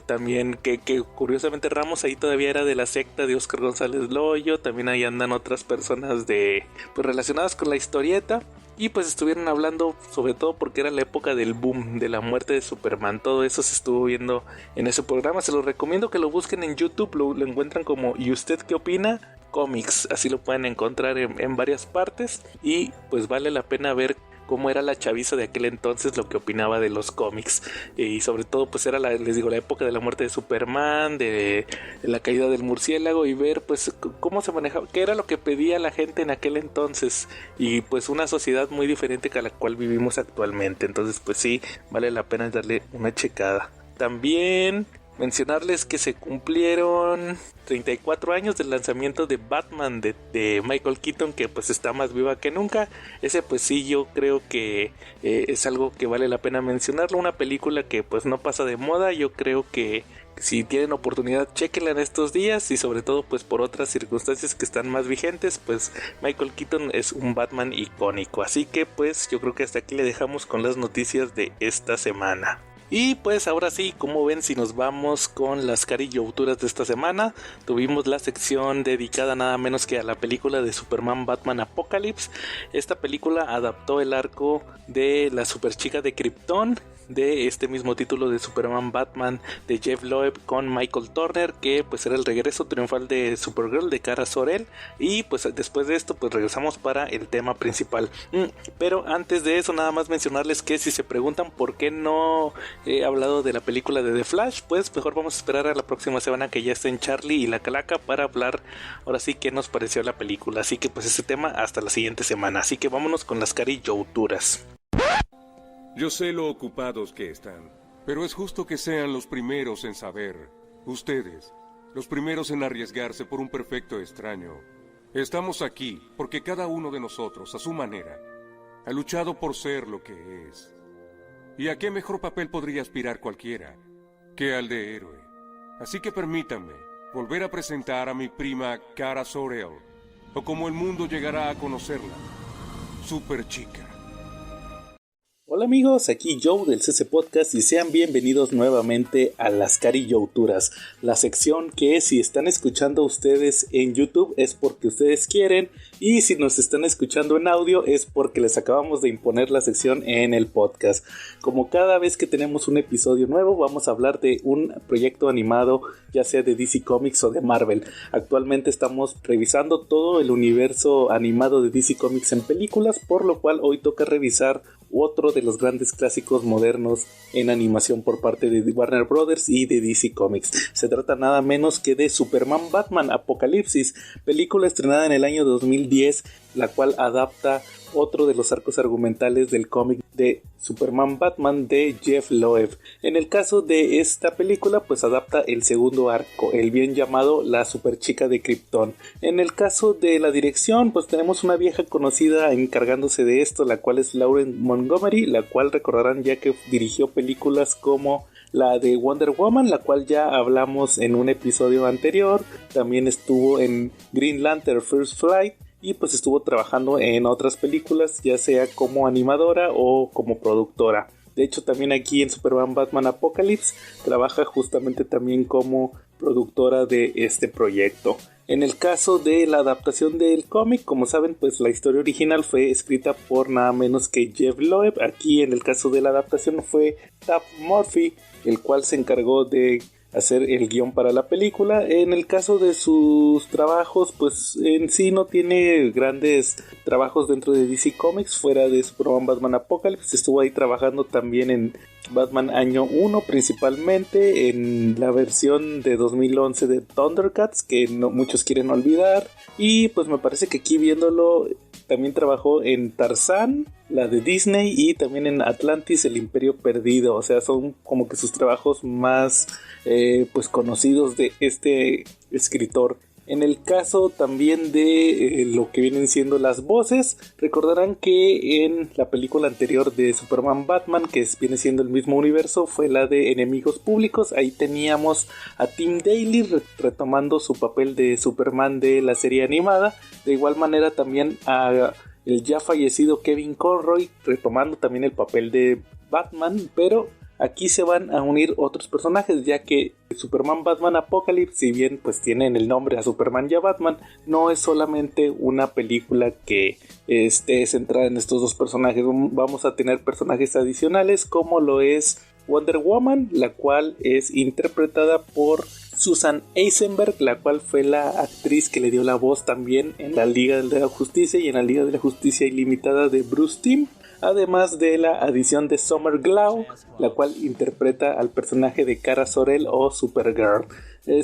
también que curiosamente Ramos ahí todavía era de la secta de Oscar González Loyo. También ahí andan otras personas pues relacionadas con la historieta. Y pues estuvieron hablando sobre todo porque era la época del boom de la muerte de Superman. Todo eso se estuvo viendo en ese programa. Se los recomiendo que lo busquen en YouTube. Lo encuentran como ¿Y usted qué opina? Comics. Así lo pueden encontrar en varias partes. Y pues vale la pena ver cómo era la chaviza de aquel entonces, lo que opinaba de los cómics. Y sobre todo pues era les digo, la época de la muerte de Superman, de la caída del murciélago, y ver pues cómo se manejaba, qué era lo que pedía la gente en aquel entonces, y pues una sociedad muy diferente que a la cual vivimos actualmente. Entonces pues sí, vale la pena darle una checada. También mencionarles que se cumplieron 34 años del lanzamiento de Batman de Michael Keaton, que pues está más viva que nunca. Ese pues sí, yo creo que es algo que vale la pena mencionarlo. Una película que pues no pasa de moda. Yo creo que si tienen oportunidad, chequenla en estos días, y sobre todo pues por otras circunstancias que están más vigentes, pues Michael Keaton es un Batman icónico. Así que pues yo creo que hasta aquí le dejamos con las noticias de esta semana. Y pues ahora sí, como ven, si nos vamos con las carillouturas de esta semana, tuvimos la sección dedicada nada menos que a la película de Superman Batman Apocalypse. Esta película adaptó el arco de la superchica de Krypton, de este mismo título de Superman Batman de Jeff Loeb con Michael Turner, que pues era el regreso triunfal de Supergirl de Kara Zor-El. Y pues después de esto pues regresamos para el tema principal. Pero antes de eso, nada más mencionarles que si se preguntan por qué no he hablado de la película de The Flash, pues mejor vamos a esperar a la próxima semana que ya estén Charlie y la Calaca para hablar ahora sí qué nos pareció la película. Así que pues ese tema hasta la siguiente semana. Así que vámonos con las carillouturas. Yo sé lo ocupados que están, pero es justo que sean los primeros en saber. Ustedes, los primeros en arriesgarse por un perfecto extraño. Estamos aquí porque cada uno de nosotros, a su manera, ha luchado por ser lo que es. ¿Y a qué mejor papel podría aspirar cualquiera que al de héroe? Así que permítanme volver a presentar a mi prima Kara Zor-El, o como el mundo llegará a conocerla, Superchica. Hola amigos, aquí Joe del CC Podcast y sean bienvenidos nuevamente a las Cariyouturas, la sección que si están escuchando ustedes en YouTube es porque ustedes quieren y si nos están escuchando en audio es porque les acabamos de imponer la sección en el podcast. Como cada vez que tenemos un episodio nuevo vamos a hablar de un proyecto animado ya sea de DC Comics o de Marvel. Actualmente estamos revisando todo el universo animado de DC Comics en películas, por lo cual hoy toca revisar otro de los grandes clásicos modernos en animación por parte de Warner Brothers y de DC Comics. Se trata nada menos que de Superman Batman Apocalipsis, película estrenada en el año 2010, la cual adapta otro de los arcos argumentales del cómic de Superman Batman de Jeff Loeb. En el caso de esta película, pues adapta el segundo arco, el bien llamado La Superchica de Krypton. En el caso de la dirección, pues tenemos una vieja conocida encargándose de esto, la cual es Lauren Montgomery, la cual recordarán ya que dirigió películas como la de Wonder Woman, la cual ya hablamos en un episodio anterior. También estuvo en Green Lantern First Flight y pues estuvo trabajando en otras películas, ya sea como animadora o como productora. De hecho, también aquí en Superman Batman Apocalypse trabaja justamente también como productora de este proyecto. En el caso de la adaptación del cómic, como saben, pues la historia original fue escrita por nada menos que Jeff Loeb. Aquí en el caso de la adaptación fue Tab Murphy, el cual se encargó de hacer el guión para la película. En el caso de sus trabajos, pues en sí no tiene grandes trabajos dentro de DC Comics fuera de Superman Batman Apocalypse. Estuvo ahí trabajando también en Batman Año 1, principalmente en la versión de 2011 de Thundercats, que no muchos quieren olvidar. Y pues me parece que aquí viéndolo también trabajó en Tarzán, la de Disney, y también en Atlantis, el Imperio Perdido. O sea, son como que sus trabajos más pues conocidos de este escritor. En el caso también de lo que vienen siendo las voces, recordarán que en la película anterior de Superman Batman, que viene siendo el mismo universo, fue la de Enemigos Públicos. Ahí teníamos a Tim Daly retomando su papel de Superman de la serie animada. De igual manera también a el ya fallecido Kevin Conroy retomando también el papel de Batman, pero aquí se van a unir otros personajes, ya que Superman Batman Apocalypse, si bien pues tienen el nombre a Superman y a Batman, no es solamente una película que esté centrada en estos dos personajes. Vamos a tener personajes adicionales como lo es Wonder Woman, la cual es interpretada por Susan Eisenberg, la cual fue la actriz que le dio la voz también en la Liga de la Justicia y en la Liga de la Justicia Ilimitada de Bruce Timm. Además de la adición de Summer Glau, la cual interpreta al personaje de Kara Zor-El o Supergirl.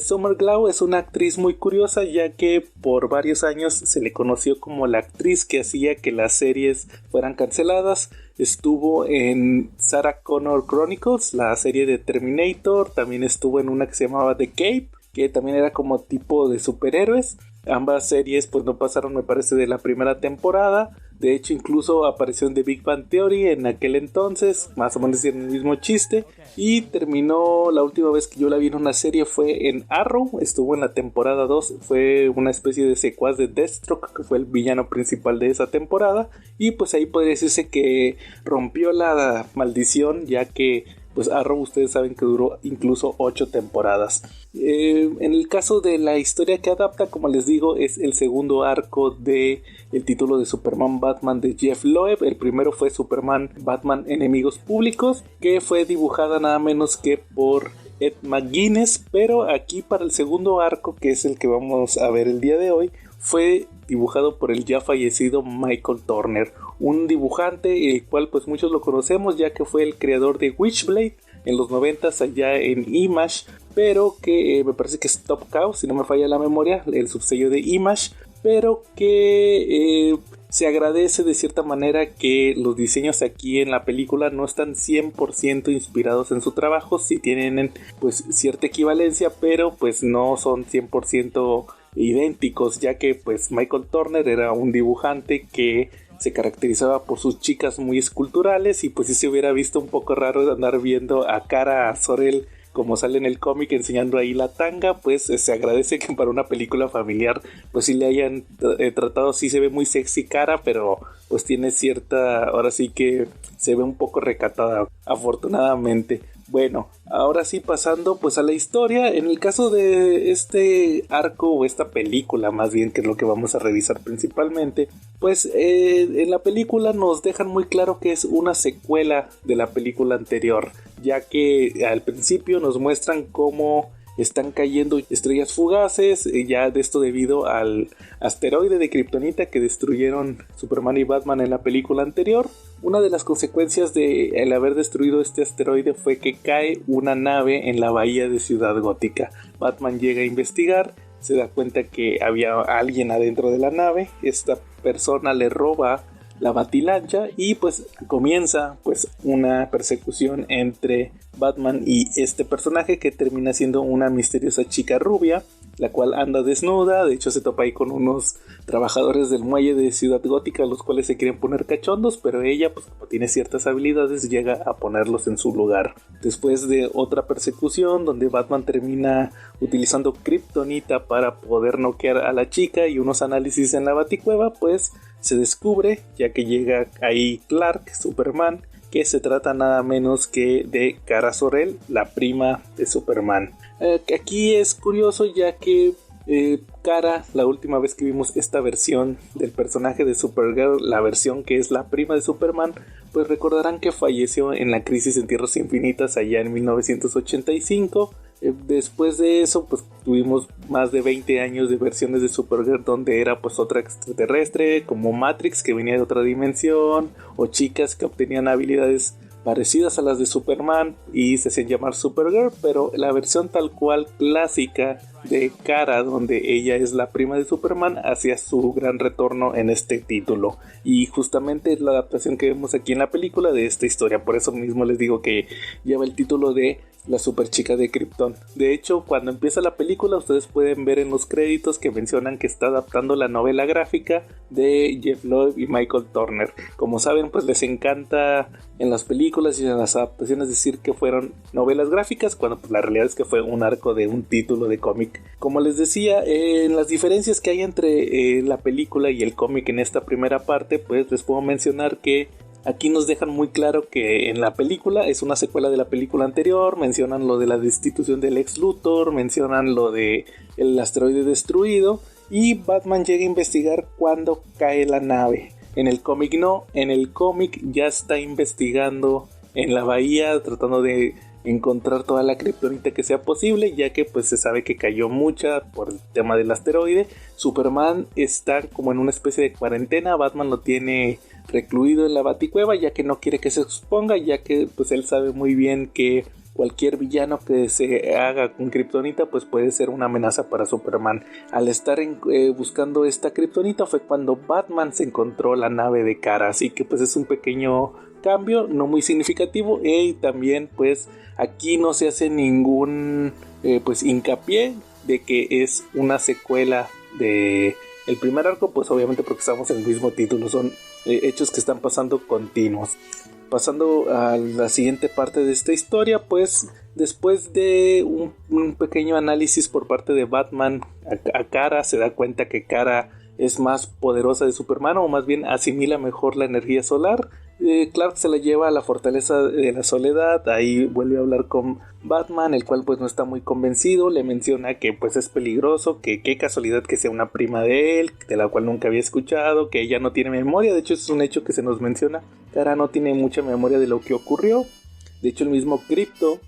Summer Glau es una actriz muy curiosa, ya que por varios años se le conoció como la actriz que hacía que las series fueran canceladas. Estuvo en Sarah Connor Chronicles, la serie de Terminator. También estuvo en una que se llamaba The Cape, que también era como tipo de superhéroes. Ambas series pues no pasaron, me parece, de la primera temporada. De hecho, incluso apareció en The Big Bang Theory en aquel entonces, más o menos en el mismo chiste. Y terminó, la última vez que yo la vi en una serie fue en Arrow. Estuvo en la temporada 2, fue una especie de secuaz de Deathstroke, que fue el villano principal de esa temporada. Y pues ahí podría decirse que rompió la maldición, ya que pues Arrow ustedes saben que duró incluso 8 temporadas. En el caso de la historia que adapta, como les digo, es el segundo arco de el título de Superman Batman de Jeff Loeb. El primero fue Superman Batman Enemigos Públicos, que fue dibujada nada menos que por Ed McGuinness, pero aquí para el segundo arco, que es el que vamos a ver el día de hoy, fue dibujado por el ya fallecido Michael Turner, un dibujante el cual pues muchos lo conocemos ya que fue el creador de Witchblade en los 90s allá en Image, pero que me parece que es Top Cow, si no me falla la memoria, el subsello de Image, pero que se agradece de cierta manera que los diseños aquí en la película no están 100% inspirados en su trabajo, sí tienen pues cierta equivalencia, pero pues no son 100% idénticos, ya que pues Michael Turner era un dibujante que se caracterizaba por sus chicas muy esculturales y pues sí se hubiera visto un poco raro andar viendo a Kara Zor-El como sale en el cómic enseñando ahí la tanga, pues se agradece que para una película familiar pues sí le hayan tratado, sí se ve muy sexy Cara, pero pues tiene cierta, ahora sí que se ve un poco recatada, afortunadamente. Bueno, ahora sí pasando pues a la historia, en el caso de este arco o esta película más bien, que es lo que vamos a revisar principalmente, pues en la película nos dejan muy claro que es una secuela de la película anterior, ya que al principio nos muestran cómo están cayendo estrellas fugaces, ya de esto debido al asteroide de Kryptonita que destruyeron Superman y Batman en la película anterior. Una de las consecuencias de el haber destruido este asteroide fue que cae una nave en la bahía de Ciudad Gótica. Batman llega a investigar, se da cuenta que había alguien adentro de la nave, esta persona le roba la batilancha y pues comienza pues una persecución entre Batman y este personaje que termina siendo una misteriosa chica rubia, la cual anda desnuda. De hecho se topa ahí con unos trabajadores del muelle de Ciudad Gótica, los cuales se quieren poner cachondos, pero ella pues como tiene ciertas habilidades llega a ponerlos en su lugar. Después de otra persecución donde Batman termina utilizando Kryptonita para poder noquear a la chica y unos análisis en la Baticueva, pues se descubre, ya que llega ahí Clark, Superman, que se trata nada menos que de Kara Zor-El, la prima de Superman. Aquí es curioso ya que Kara, la última vez que vimos esta versión del personaje de Supergirl, la versión que es la prima de Superman, pues recordarán que falleció en la crisis en Tierras Infinitas allá en 1985. Después de eso pues tuvimos más de 20 años de versiones de Supergirl donde era pues otra extraterrestre como Matrix que venía de otra dimensión, o chicas que obtenían habilidades parecidas a las de Superman y se hacían llamar Supergirl, pero la versión tal cual clásica de Kara, donde ella es la prima de Superman, hacía su gran retorno en este título, y justamente es la adaptación que vemos aquí en la película de esta historia. Por eso mismo les digo que lleva el título de la super chica de Krypton. De hecho, cuando empieza la película ustedes pueden ver en los créditos que mencionan que está adaptando la novela gráfica de Jeff Loeb y Michael Turner. Como saben, pues les encanta en las películas y en las adaptaciones decir que fueron novelas gráficas, cuando pues la realidad es que fue un arco de un título de cómic. Como les decía, en las diferencias que hay entre la película y el cómic en esta primera parte, pues les puedo mencionar que aquí nos dejan muy claro que en la película es una secuela de la película anterior. Mencionan lo de la destitución del Lex Luthor, mencionan lo de el asteroide destruido, y Batman llega a investigar cuando cae la nave. En el cómic no, en el cómic ya está investigando en la bahía tratando de encontrar toda la kriptonita que sea posible, ya que pues se sabe que cayó mucha por el tema del asteroide. Superman está como en una especie de cuarentena, Batman lo tiene recluido en la Baticueva ya que no quiere que se exponga, ya que pues él sabe muy bien que cualquier villano que se haga con kriptonita pues puede ser una amenaza para Superman. Al estar buscando esta kriptonita fue cuando Batman se encontró la nave de Kara, así que pues es un pequeño cambio, no muy significativo, y también pues aquí no se hace ningún pues hincapié de que es una secuela de el primer arco, pues obviamente porque estamos en el mismo título, son hechos que están pasando continuos. Pasando a la siguiente parte de esta historia, pues después de un pequeño análisis por parte de Batman a Kara, se da cuenta que Kara es más poderosa de Superman, o más bien asimila mejor la energía solar. Clark se la lleva a la fortaleza de la soledad, ahí vuelve a hablar con Batman, el cual pues no está muy convencido, le menciona que pues es peligroso, que qué casualidad que sea una prima de él, de la cual nunca había escuchado, que ella no tiene memoria. De hecho es un hecho que se nos menciona, Kara no tiene mucha memoria de lo que ocurrió. De hecho el mismo Krypto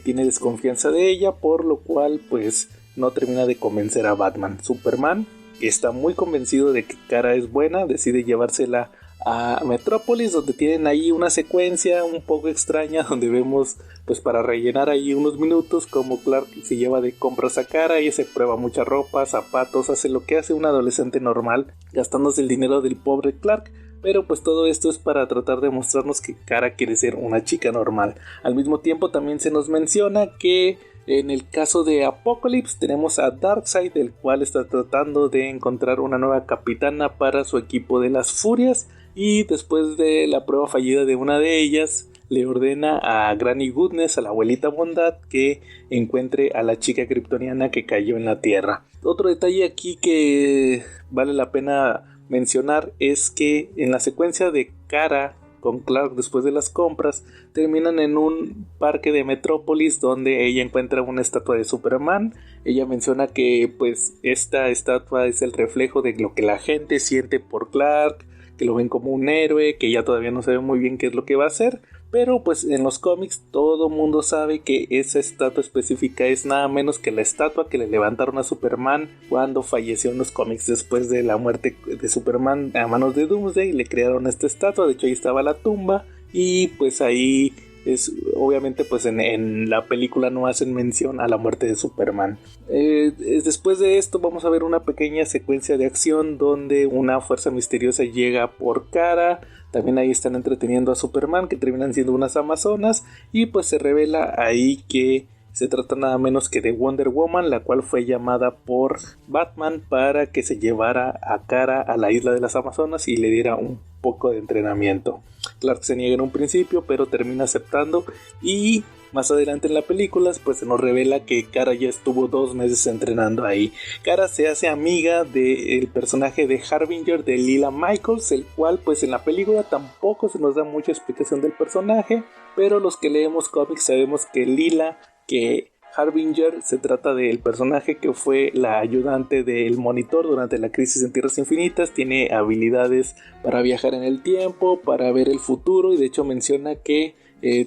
tiene desconfianza de ella, por lo cual pues no termina de convencer a Batman. Superman está muy convencido de que Kara es buena, decide llevársela a Metrópolis, donde tienen ahí una secuencia un poco extraña donde vemos pues para rellenar ahí unos minutos como Clark se lleva de compras a Kara y se prueba mucha ropa, zapatos, hace lo que hace un adolescente normal, gastándose el dinero del pobre Clark. Pero pues todo esto es para tratar de mostrarnos que Kara quiere ser una chica normal. Al mismo tiempo también se nos menciona que en el caso de Apocalypse tenemos a Darkseid, el cual está tratando de encontrar una nueva capitana para su equipo de las Furias, y después de la prueba fallida de una de ellas, le ordena a Granny Goodness, a la abuelita Bondad, que encuentre a la chica kryptoniana que cayó en la Tierra. Otro detalle aquí que vale la pena mencionar es que en la secuencia de Kara con Clark después de las compras, terminan en un parque de Metrópolis donde ella encuentra una estatua de Superman. Ella menciona que pues esta estatua es el reflejo de lo que la gente siente por Clark, que lo ven como un héroe, que ella todavía no sabe muy bien qué es lo que va a hacer, pero pues en los cómics todo mundo sabe que esa estatua específica es nada menos que la estatua que le levantaron a Superman cuando falleció en los cómics después de la muerte de Superman a manos de Doomsday. Le crearon esta estatua, de hecho ahí estaba la tumba, y pues ahí es obviamente pues en la película no hacen mención a la muerte de Superman. Después de esto vamos a ver una pequeña secuencia de acción donde una fuerza misteriosa llega por Kara. También ahí están entreteniendo a Superman, que terminan siendo unas amazonas, y pues se revela ahí que se trata nada menos que de Wonder Woman, la cual fue llamada por Batman para que se llevara a Kara a la isla de las Amazonas y le diera un poco de entrenamiento. Clark se niega en un principio, pero termina aceptando, y más adelante en la película pues se nos revela que Kara ya estuvo 2 meses entrenando ahí. Kara se hace amiga del personaje de Harbinger de Lila Michaels, el cual pues en la película tampoco se nos da mucha explicación del personaje, pero los que leemos cómics sabemos que Harbinger se trata del personaje que fue la ayudante del Monitor durante la crisis en Tierras Infinitas. Tiene habilidades para viajar en el tiempo, para ver el futuro, y de hecho menciona que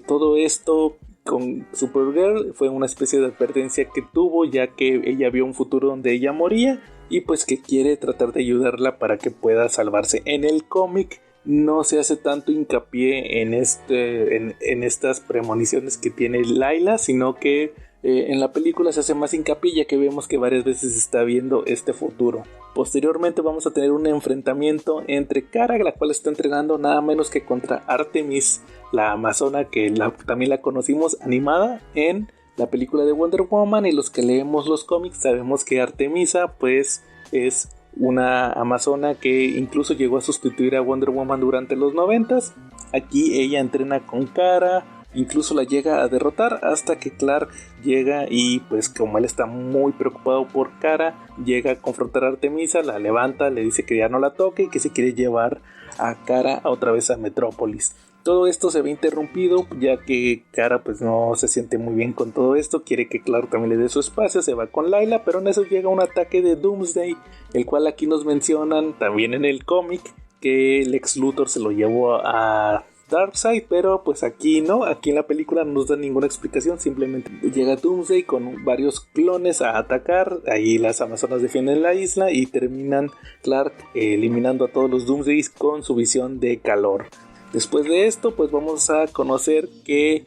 todo esto con Supergirl fue una especie de advertencia que tuvo, ya que ella vio un futuro donde ella moría, y pues que quiere tratar de ayudarla para que pueda salvarse. En el cómic no se hace tanto hincapié en estas premoniciones que tiene Layla, sino que en la película se hace más hincapié, ya que vemos que varias veces se está viendo este futuro. Posteriormente vamos a tener un enfrentamiento entre Kara, la cual está entrenando nada menos que contra Artemis, la amazona, que también la conocimos animada en la película de Wonder Woman, y los que leemos los cómics sabemos que Artemisa pues es una amazona que incluso llegó a sustituir a Wonder Woman durante los 90s. Aquí ella entrena con Kara, incluso la llega a derrotar hasta que Clark llega, y pues como él está muy preocupado por Kara, llega a confrontar a Artemisa, la levanta, le dice que ya no la toque y que se quiere llevar a Kara otra vez a Metrópolis. Todo esto se ve interrumpido, ya que Kara pues no se siente muy bien con todo esto, quiere que Clark también le dé su espacio, se va con Layla, pero en eso llega un ataque de Doomsday, el cual aquí nos mencionan también en el cómic que Lex Luthor se lo llevó a Darkseid, pero pues aquí no, aquí en la película no nos dan ninguna explicación, simplemente llega Doomsday con varios clones a atacar, ahí las amazonas defienden la isla y terminan Clark eliminando a todos los Doomsdays con su visión de calor. Después de esto pues vamos a conocer que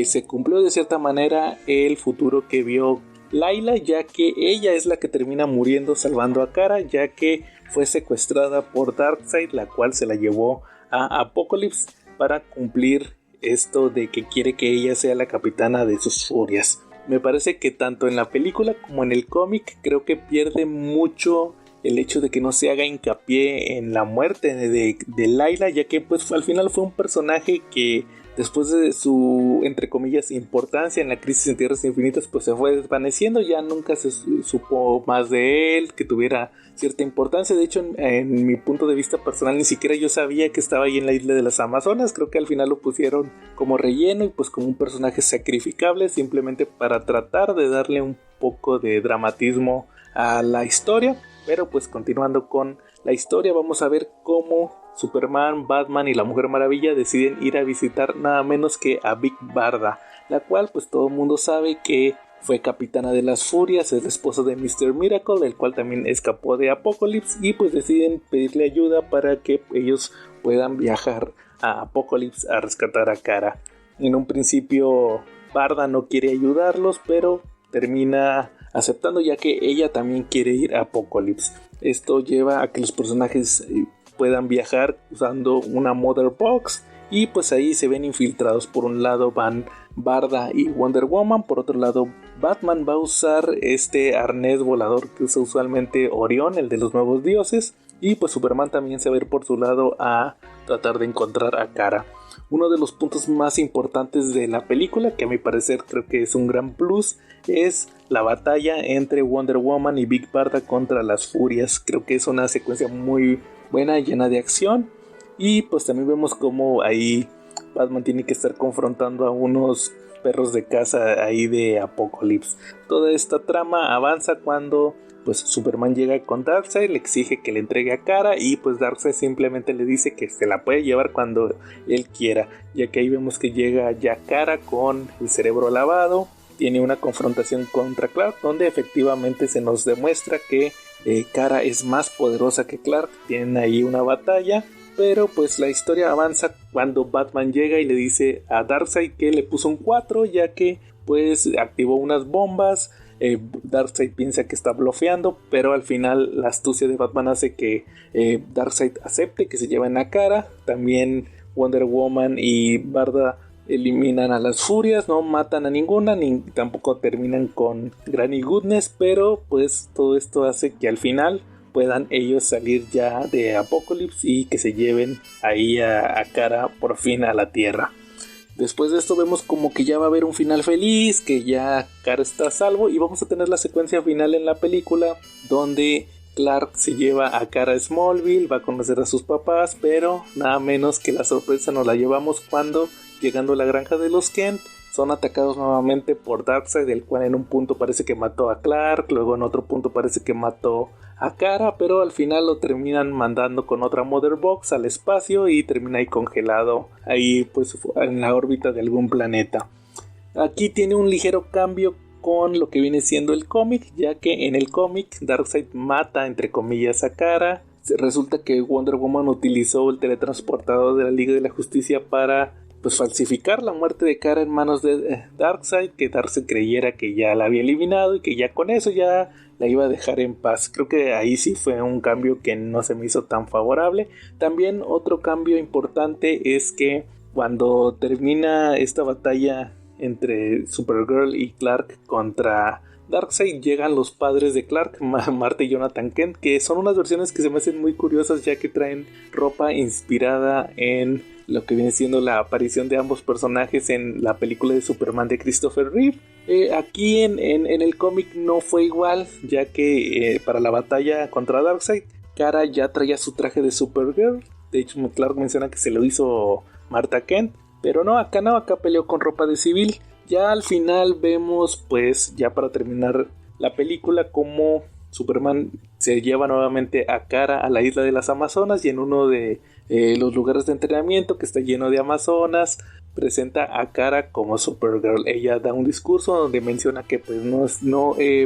se cumplió de cierta manera el futuro que vio Layla, ya que ella es la que termina muriendo salvando a Kara, ya que fue secuestrada por Darkseid, la cual se la llevó a Apocalypse para cumplir esto de que quiere que ella sea la capitana de sus furias. Me parece que tanto en la película como en el cómic creo que pierde mucho el hecho de que no se haga hincapié en la muerte de Layla, ya que pues al final fue un personaje que después de su, entre comillas, importancia en la crisis en Tierras Infinitas, pues se fue desvaneciendo, ya nunca se supo más de él, que tuviera cierta importancia. De hecho, en mi punto de vista personal, ni siquiera yo sabía que estaba ahí en la isla de las Amazonas. Creo que al final lo pusieron como relleno y pues como un personaje sacrificable, simplemente para tratar de darle un poco de dramatismo a la historia. Pero pues continuando con la historia, vamos a ver cómo Superman, Batman y la Mujer Maravilla deciden ir a visitar nada menos que a Big Barda, la cual pues todo el mundo sabe que fue capitana de las Furias, es la esposa de Mr. Miracle, el cual también escapó de Apocalypse, y pues deciden pedirle ayuda para que ellos puedan viajar a Apocalypse a rescatar a Kara. En un principio Barda no quiere ayudarlos, pero termina aceptando, ya que ella también quiere ir a Apocalypse. Esto lleva a que los personajes puedan viajar usando una Mother Box, y pues ahí se ven infiltrados. Por un lado van Barda y Wonder Woman, por otro lado Batman va a usar este arnés volador que usa usualmente Orión, el de los nuevos dioses, y pues Superman también se va a ir por su lado a tratar de encontrar a Kara. uno de los puntos más importantes de la película, que a mi parecer creo que es un gran plus, es la batalla entre Wonder Woman y Big Barda contra las Furias. Creo que es una secuencia muy buena, llena de acción, y pues también vemos como ahí Batman tiene que estar confrontando a unos perros de caza ahí de Apokolips. Toda esta trama avanza cuando pues Superman llega con Darkseid, le exige que le entregue a Kara, y pues Darkseid simplemente le dice que se la puede llevar cuando él quiera, ya que ahí vemos que llega ya Kara con el cerebro lavado. Tiene una confrontación contra Clark, donde efectivamente se nos demuestra que Kara es más poderosa que Clark. Tienen ahí una batalla, pero pues la historia avanza cuando Batman llega y le dice a Darkseid que le puso un 4, ya que pues activó unas bombas. Darkseid piensa que está blofeando, pero al final la astucia de Batman hace que Darkseid acepte que se lleven a Kara. También Wonder Woman y Barda eliminan a las Furias, no matan a ninguna, ni tampoco terminan con Granny Goodness, pero pues todo esto hace que al final puedan ellos salir ya de Apokolips y que se lleven ahí a Kara por fin a la Tierra. Después de esto vemos como que ya va a haber un final feliz, que ya Kara está a salvo, y vamos a tener la secuencia final en la película donde Clark se lleva a Kara a Smallville, va a conocer a sus papás, pero nada menos que la sorpresa nos la llevamos cuando, llegando a la granja de los Kent, son atacados nuevamente por Darkseid, el cual en un punto parece que mató a Clark, luego en otro punto parece que mató a Kara, pero al final lo terminan mandando con otra Mother Box al espacio y termina ahí congelado, ahí pues en la órbita de algún planeta. Aquí tiene un ligero cambio con lo que viene siendo el cómic, ya que en el cómic Darkseid mata entre comillas a Kara. Resulta que Wonder Woman utilizó el teletransportador de la Liga de la Justicia para pues falsificar la muerte de Kara en manos de Darkseid, que Darkseid creyera que ya la había eliminado y que ya con eso ya la iba a dejar en paz. Creo que ahí sí fue un cambio que no se me hizo tan favorable. También otro cambio importante es que cuando termina esta batalla entre Supergirl y Clark contra Darkseid, llegan los padres de Clark, Martha y Jonathan Kent, que son unas versiones que se me hacen muy curiosas, ya que traen ropa inspirada en lo que viene siendo la aparición de ambos personajes en la película de Superman de Christopher Reeve. Aquí en el cómic no fue igual, ya que para la batalla contra Darkseid, Kara ya traía su traje de Supergirl. De hecho, Clark menciona que se lo hizo Martha Kent, pero no, acá peleó con ropa de civil. Ya al final vemos, pues ya para terminar la película, como Superman se lleva nuevamente a Kara a la isla de las Amazonas, y en uno de los lugares de entrenamiento que está lleno de amazonas presenta a Kara como Supergirl. Ella da un discurso donde menciona que pues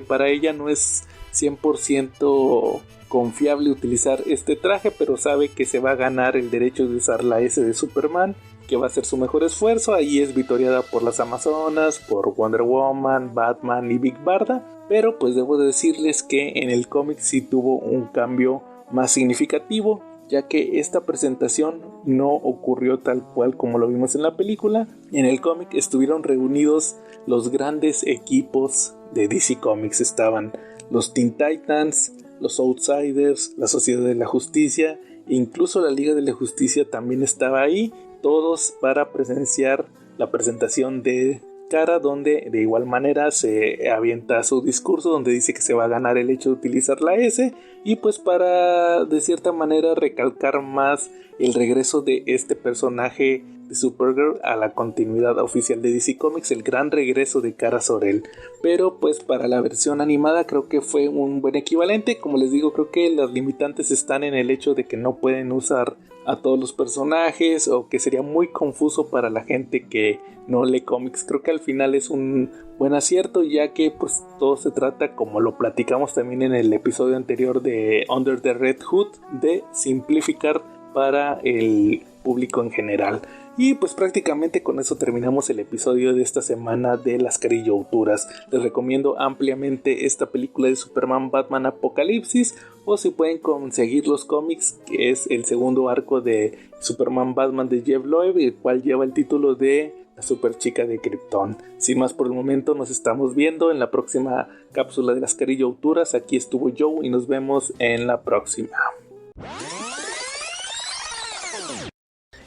para ella no es 100% confiable utilizar este traje, pero sabe que se va a ganar el derecho de usar la S de Superman, que va a hacer su mejor esfuerzo. Ahí es victoriada por las Amazonas, por Wonder Woman, Batman y Big Barda, pero pues debo decirles que en el cómic sí tuvo un cambio más significativo, ya que esta presentación no ocurrió tal cual como lo vimos en la película. En el cómic estuvieron reunidos los grandes equipos de DC Comics. Estaban los Teen Titans, los Outsiders, la Sociedad de la Justicia, e incluso la Liga de la Justicia también estaba ahí, todos para presenciar la presentación de Kara, donde de igual manera se avienta su discurso donde dice que se va a ganar el hecho de utilizar la S, y pues para de cierta manera recalcar más el regreso de este personaje de Supergirl a la continuidad oficial de DC Comics, el gran regreso de Kara Zor-El. Pero pues para la versión animada creo que fue un buen equivalente. Como les digo, creo que las limitantes están en el hecho de que no pueden usar a todos los personajes, o que sería muy confuso para la gente que no lee cómics. Creo que al final es un buen acierto, ya que pues todo se trata, como lo platicamos también en el episodio anterior de Under the Red Hood, de simplificar para el público en general. Y pues prácticamente con eso terminamos el episodio de esta semana de Las Carillouturas. Les recomiendo ampliamente esta película de Superman Batman Apocalipsis, o si pueden conseguir los cómics, que es el segundo arco de Superman Batman de Jeff Loeb, el cual lleva el título de La Super Chica de Krypton. Sin más por el momento, nos estamos viendo en la próxima cápsula de Las Carillouturas. Aquí estuvo Joe y nos vemos en la próxima.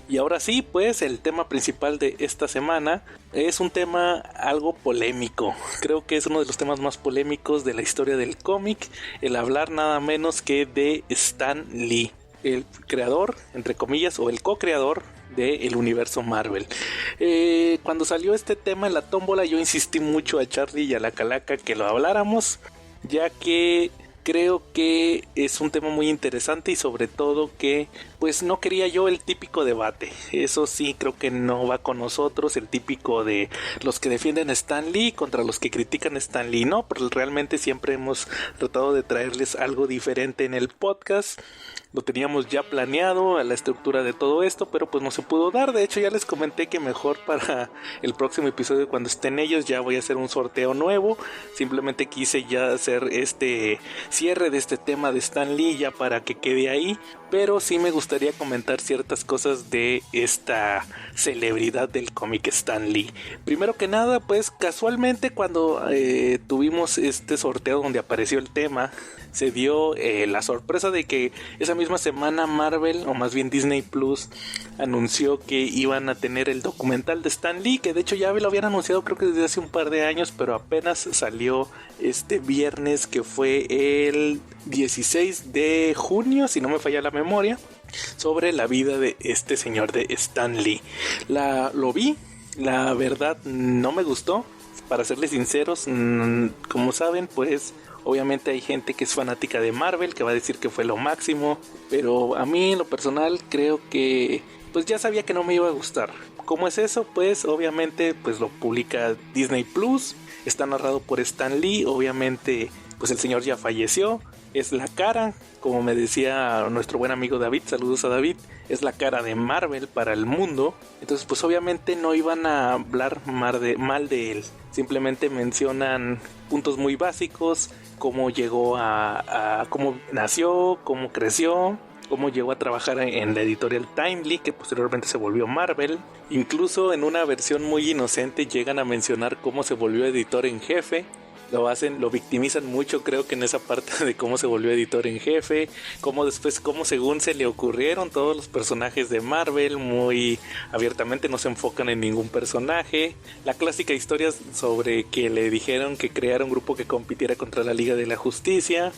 Y ahora sí, pues el tema principal de esta semana es un tema algo polémico. Creo que es uno de los temas más polémicos de la historia del cómic, el hablar nada menos que de Stan Lee, el creador, entre comillas, o el co-creador del universo Marvel. Cuando salió este tema en la tómbola, yo insistí mucho a Charlie y a la Calaca que lo habláramos, ya que creo que es un tema muy interesante y sobre todo que pues no quería yo el típico debate. Eso sí, creo que no va con nosotros, el típico de los que defienden a Stan Lee contra los que critican a Stan Lee. No, pero realmente siempre hemos tratado de traerles algo diferente en el podcast. Lo teníamos ya planeado a la estructura de todo esto, pero pues no se pudo dar. De hecho, ya les comenté que mejor para el próximo episodio, cuando estén ellos, ya voy a hacer un sorteo nuevo. Simplemente quise ya hacer este cierre de este tema de Stan Lee ya para que quede ahí. Pero sí me gustaría comentar ciertas cosas de esta celebridad del cómic Stan Lee. Primero que nada, pues casualmente cuando tuvimos este sorteo donde apareció el tema, se dio la sorpresa de que esa misma semana Marvel, o más bien Disney Plus, anunció que iban a tener el documental de Stan Lee, que de hecho ya lo habían anunciado creo que desde hace un par de años, pero apenas salió este viernes, que fue el 16 de junio, si no me falla la memoria, sobre la vida de este señor de Stan Lee. Lo vi, la verdad no me gustó, para serles sinceros. Como saben, pues obviamente hay gente que es fanática de Marvel, que va a decir que fue lo máximo, pero a mí en lo personal creo que pues ya sabía que no me iba a gustar. ¿Cómo es eso? Pues obviamente pues lo publica Disney Plus, está narrado por Stan Lee, obviamente pues el señor ya falleció, es la cara, como me decía nuestro buen amigo David, saludos a David, es la cara de Marvel para el mundo. Entonces pues obviamente no iban a hablar mal de él, simplemente mencionan puntos muy básicos, cómo llegó cómo nació, cómo creció, cómo llegó a trabajar en la editorial Timely, que posteriormente se volvió Marvel. Incluso en una versión muy inocente llegan a mencionar cómo se volvió editor en jefe. Lo victimizan mucho, creo que en esa parte de cómo se volvió editor en jefe, cómo según se le ocurrieron todos los personajes de Marvel, muy abiertamente no se enfocan en ningún personaje. La clásica historia sobre que le dijeron que creara un grupo que compitiera contra la Liga de la Justicia.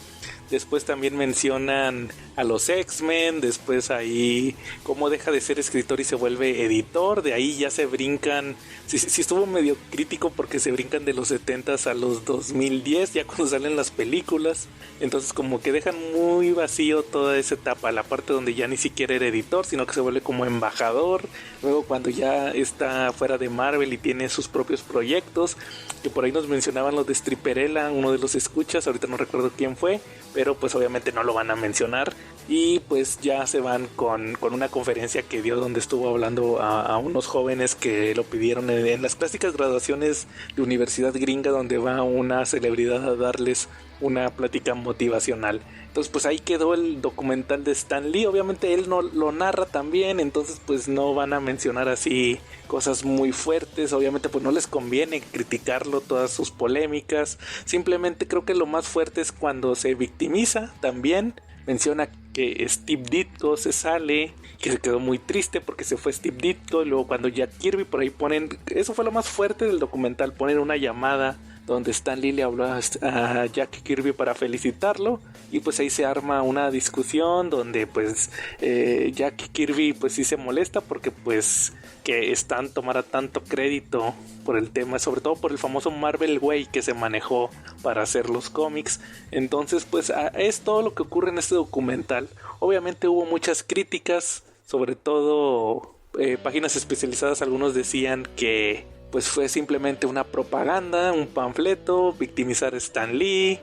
Después también mencionan a los X-Men, después ahí cómo deja de ser escritor y se vuelve editor, de ahí ya se brincan, sí estuvo medio crítico porque se brincan de los 70s a los 2010, ya cuando salen las películas, entonces como que dejan muy vacío toda esa etapa, la parte donde ya ni siquiera era editor, sino que se vuelve como embajador, luego cuando ya está fuera de Marvel y tiene sus propios proyectos, que por ahí nos mencionaban los de Stripperella, uno de los escuchas, ahorita no recuerdo quién fue, pero pues obviamente no lo van a mencionar y pues ya se van con una conferencia que dio donde estuvo hablando a unos jóvenes que lo pidieron en las clásicas graduaciones de universidad gringa donde va una celebridad a darles una plática motivacional. Entonces pues ahí quedó el documental de Stan Lee, obviamente él no lo narra también, entonces pues no van a mencionar así cosas muy fuertes, obviamente pues no les conviene criticarlo, todas sus polémicas, simplemente creo que lo más fuerte es cuando se victimiza también, menciona que Steve Ditko se sale, que se quedó muy triste porque se fue Steve Ditko, y luego cuando Jack Kirby por ahí ponen, eso fue lo más fuerte del documental, ponen una llamada donde Stan Lee le habló a Jack Kirby para felicitarlo y pues ahí se arma una discusión donde pues Jack Kirby pues sí se molesta porque pues que Stan tomara tanto crédito por el tema, sobre todo por el famoso Marvel Way que se manejó para hacer los cómics. Entonces pues es todo lo que ocurre en este documental. Obviamente hubo muchas críticas, sobre todo páginas especializadas, algunos decían que pues fue simplemente una propaganda, un panfleto, victimizar a Stan Lee,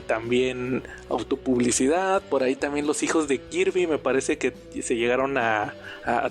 también autopublicidad. Por ahí también los hijos de Kirby me parece que se llegaron a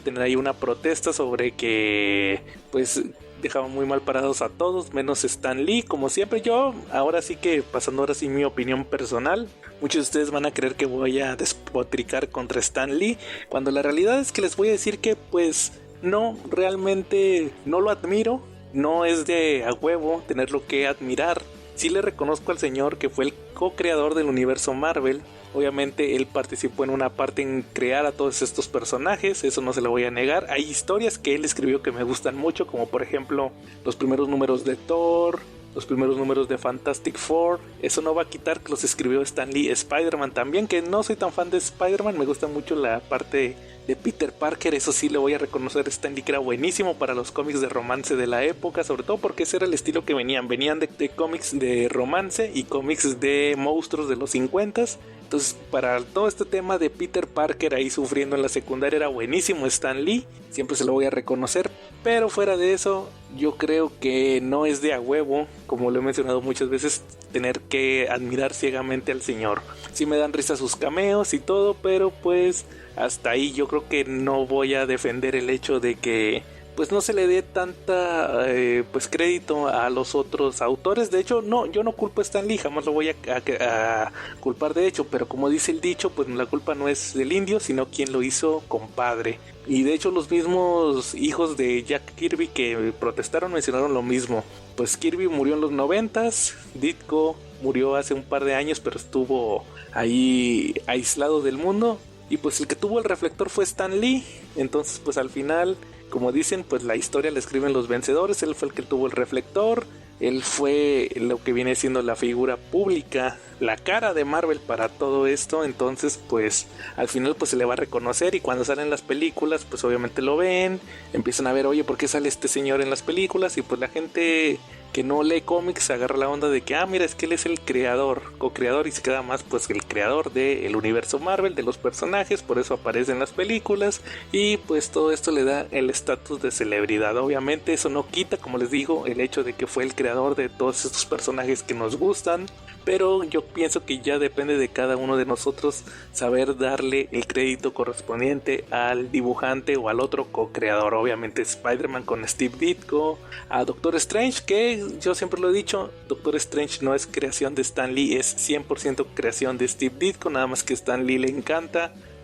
tener ahí una protesta sobre que pues dejaban muy mal parados a todos menos Stan Lee, como siempre. Yo ahora sí que pasando ahora sí mi opinión personal, muchos de ustedes van a creer que voy a despotricar contra Stan Lee, cuando la realidad es que les voy a decir que pues no, realmente no lo admiro, no es de a huevo tenerlo que admirar. Sí le reconozco al señor que fue el co-creador del universo Marvel, Obviamente él participó en una parte en crear a todos estos personajes, eso no se lo voy a negar. Hay historias que él escribió que me gustan mucho, como por ejemplo los primeros números de Thor, los primeros números de Fantastic Four. Eso no va a quitar que los escribió Stan Lee. Spider-Man también, que no soy tan fan de Spider-Man, me gusta mucho la parte de Peter Parker, eso sí le voy a reconocer a Stan Lee, que era buenísimo para los cómics de romance de la época, sobre todo porque ese era el estilo que venían de cómics de romance y cómics de monstruos de los 50s. Entonces, para todo este tema de Peter Parker ahí sufriendo en la secundaria, era buenísimo Stan Lee, siempre se lo voy a reconocer. Pero fuera de eso, yo creo que no es de a huevo, como lo he mencionado muchas veces, tener que admirar ciegamente al señor. Sí me dan risa sus cameos y todo, pero pues hasta ahí yo creo que no voy a defender el hecho de que pues no se le dé tanta pues crédito a los otros autores. De hecho, no, yo no culpo a Stan Lee, jamás lo voy a culpar de hecho, pero como dice el dicho, pues la culpa no es del indio, sino quien lo hizo, compadre. Y de hecho los mismos hijos de Jack Kirby que protestaron mencionaron lo mismo. Pues Kirby murió en los 90s, Ditko murió hace un par de años, pero estuvo ahí aislado del mundo. Y pues el que tuvo el reflector fue Stan Lee. Entonces pues al final, como dicen, pues la historia la escriben los vencedores. Él fue el que tuvo el reflector. Él fue lo que viene siendo la figura pública, la cara de Marvel para todo esto. Entonces pues al final pues se le va a reconocer. Y cuando salen las películas pues obviamente lo ven, empiezan a ver, oye, ¿por qué sale este señor en las películas? Y pues la gente que no lee cómics agarra la onda de que mira, es que él es el creador, co-creador, y se queda más pues el creador del universo Marvel, de los personajes, por eso aparece en las películas. Y pues todo esto le da el estatus de celebridad. Obviamente eso no quita, como les digo, el hecho de que fue el creador de todos estos personajes que nos gustan, pero yo pienso que ya depende de cada uno de nosotros saber darle el crédito correspondiente al dibujante o al otro co-creador. Obviamente Spider-Man con Steve Ditko, a Doctor Strange, que yo siempre lo he dicho, Doctor Strange no es creación de Stan Lee, es 100% creación de Steve Ditko, nada más que Stan Lee le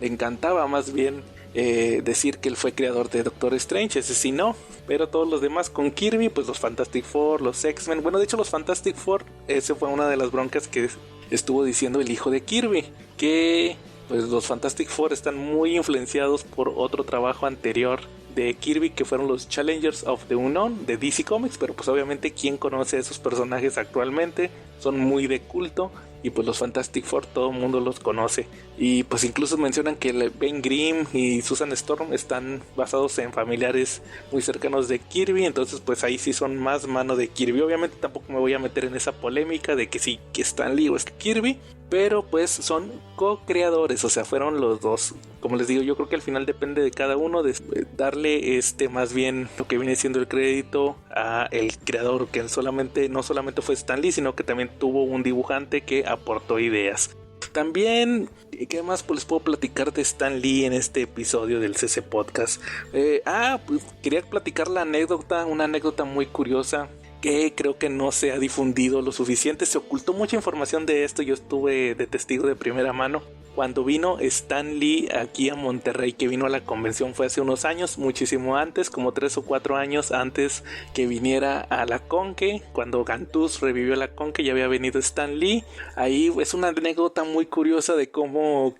encantaba más bien decir que él fue creador de Doctor Strange, ese sí no. Pero todos los demás con Kirby, pues los Fantastic Four, los X-Men. Bueno, de hecho los Fantastic Four, ese fue una de las broncas que estuvo diciendo el hijo de Kirby, que pues los Fantastic Four están muy influenciados por otro trabajo anterior de Kirby, que fueron los Challengers of the Unknown de DC Comics. Pero pues obviamente ¿quién conoce a esos personajes actualmente? Son muy de culto. Y pues los Fantastic Four todo el mundo los conoce. Y pues incluso mencionan que Ben Grimm y Susan Storm están basados en familiares muy cercanos de Kirby. Entonces pues ahí sí son más mano de Kirby. Obviamente tampoco me voy a meter en esa polémica de que sí, que Stan Lee o es Kirby, pero pues son co-creadores, o sea, fueron los dos. Como les digo, yo creo que al final depende de cada uno de darle más bien lo que viene siendo el crédito a el creador, que no solamente fue Stan Lee, sino que también tuvo un dibujante que aportó ideas. También, ¿qué más pues les puedo platicar de Stan Lee en este episodio del CC Podcast? Pues quería platicar una anécdota muy curiosa que creo que no se ha difundido lo suficiente. Se ocultó mucha información de esto. Yo estuve de testigo de primera mano cuando vino Stan Lee aquí a Monterrey, que vino a la convención. Fue hace unos años, muchísimo antes, como 3 o 4 años antes que viniera a la Conque. Cuando Gantuz revivió la Conque ya había venido Stan Lee. Ahí es una anécdota muy curiosa de cómo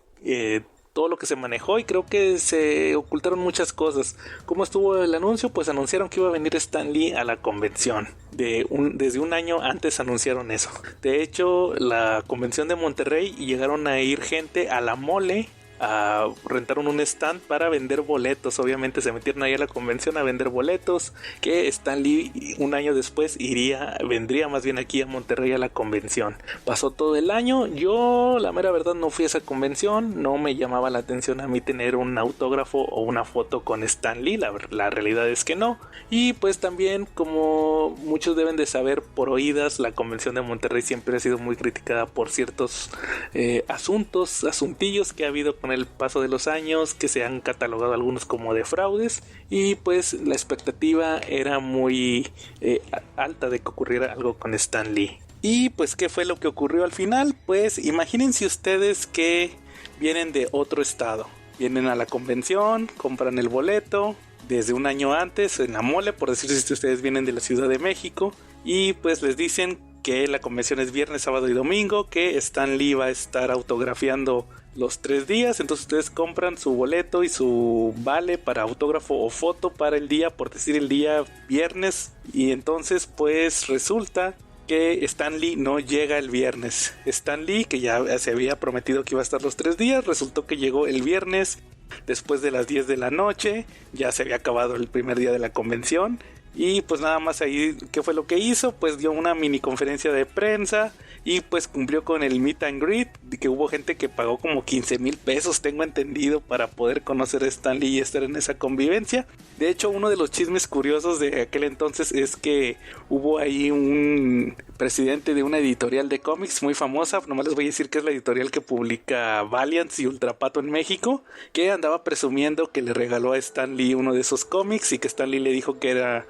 todo lo que se manejó, y creo que se ocultaron muchas cosas. ¿Cómo estuvo el anuncio? Pues anunciaron que iba a venir Stan Lee a la convención. Desde un año antes anunciaron eso. De hecho, la convención de Monterrey llegaron a ir gente a la Mole, rentaron un stand para vender boletos. Obviamente se metieron ahí a la convención a vender boletos, que Stan Lee un año después vendría más bien aquí a Monterrey a la convención. Pasó todo el año. Yo la mera verdad no fui a esa convención, no me llamaba la atención a mí tener un autógrafo o una foto con Stan Lee, la realidad es que no. Y pues también, como muchos deben de saber por oídas, la convención de Monterrey siempre ha sido muy criticada por ciertos asuntillos que ha habido con el paso de los años, que se han catalogado algunos como de fraudes, y pues la expectativa era muy alta de que ocurriera algo con Stan Lee. Y pues ¿qué fue lo que ocurrió al final? Pues imagínense ustedes que vienen de otro estado, vienen a la convención, compran el boleto desde un año antes en la Mole, por decir, si ustedes vienen de la Ciudad de México, y pues les dicen que la convención es viernes, sábado y domingo, que Stan Lee va a estar autografiando los 3 días, entonces ustedes compran su boleto y su vale para autógrafo o foto para el día, por decir el día viernes, y entonces pues resulta que Stan Lee no llega el viernes. Stan Lee, que ya se había prometido que iba a estar los 3 días, resultó que llegó el viernes después de las 10 de la noche, ya se había acabado el primer día de la convención. Y pues nada más ahí, ¿qué fue lo que hizo? Pues dio una mini conferencia de prensa y pues cumplió con el meet and greet, que hubo gente que pagó como 15,000 pesos, tengo entendido, para poder conocer a Stan Lee y estar en esa convivencia. De hecho, uno de los chismes curiosos de aquel entonces es que hubo ahí un presidente de una editorial de cómics muy famosa, nomás les voy a decir que es la editorial que publica Valiant y Ultrapato en México, que andaba presumiendo que le regaló a Stan Lee uno de esos cómics y que Stan Lee le dijo que era,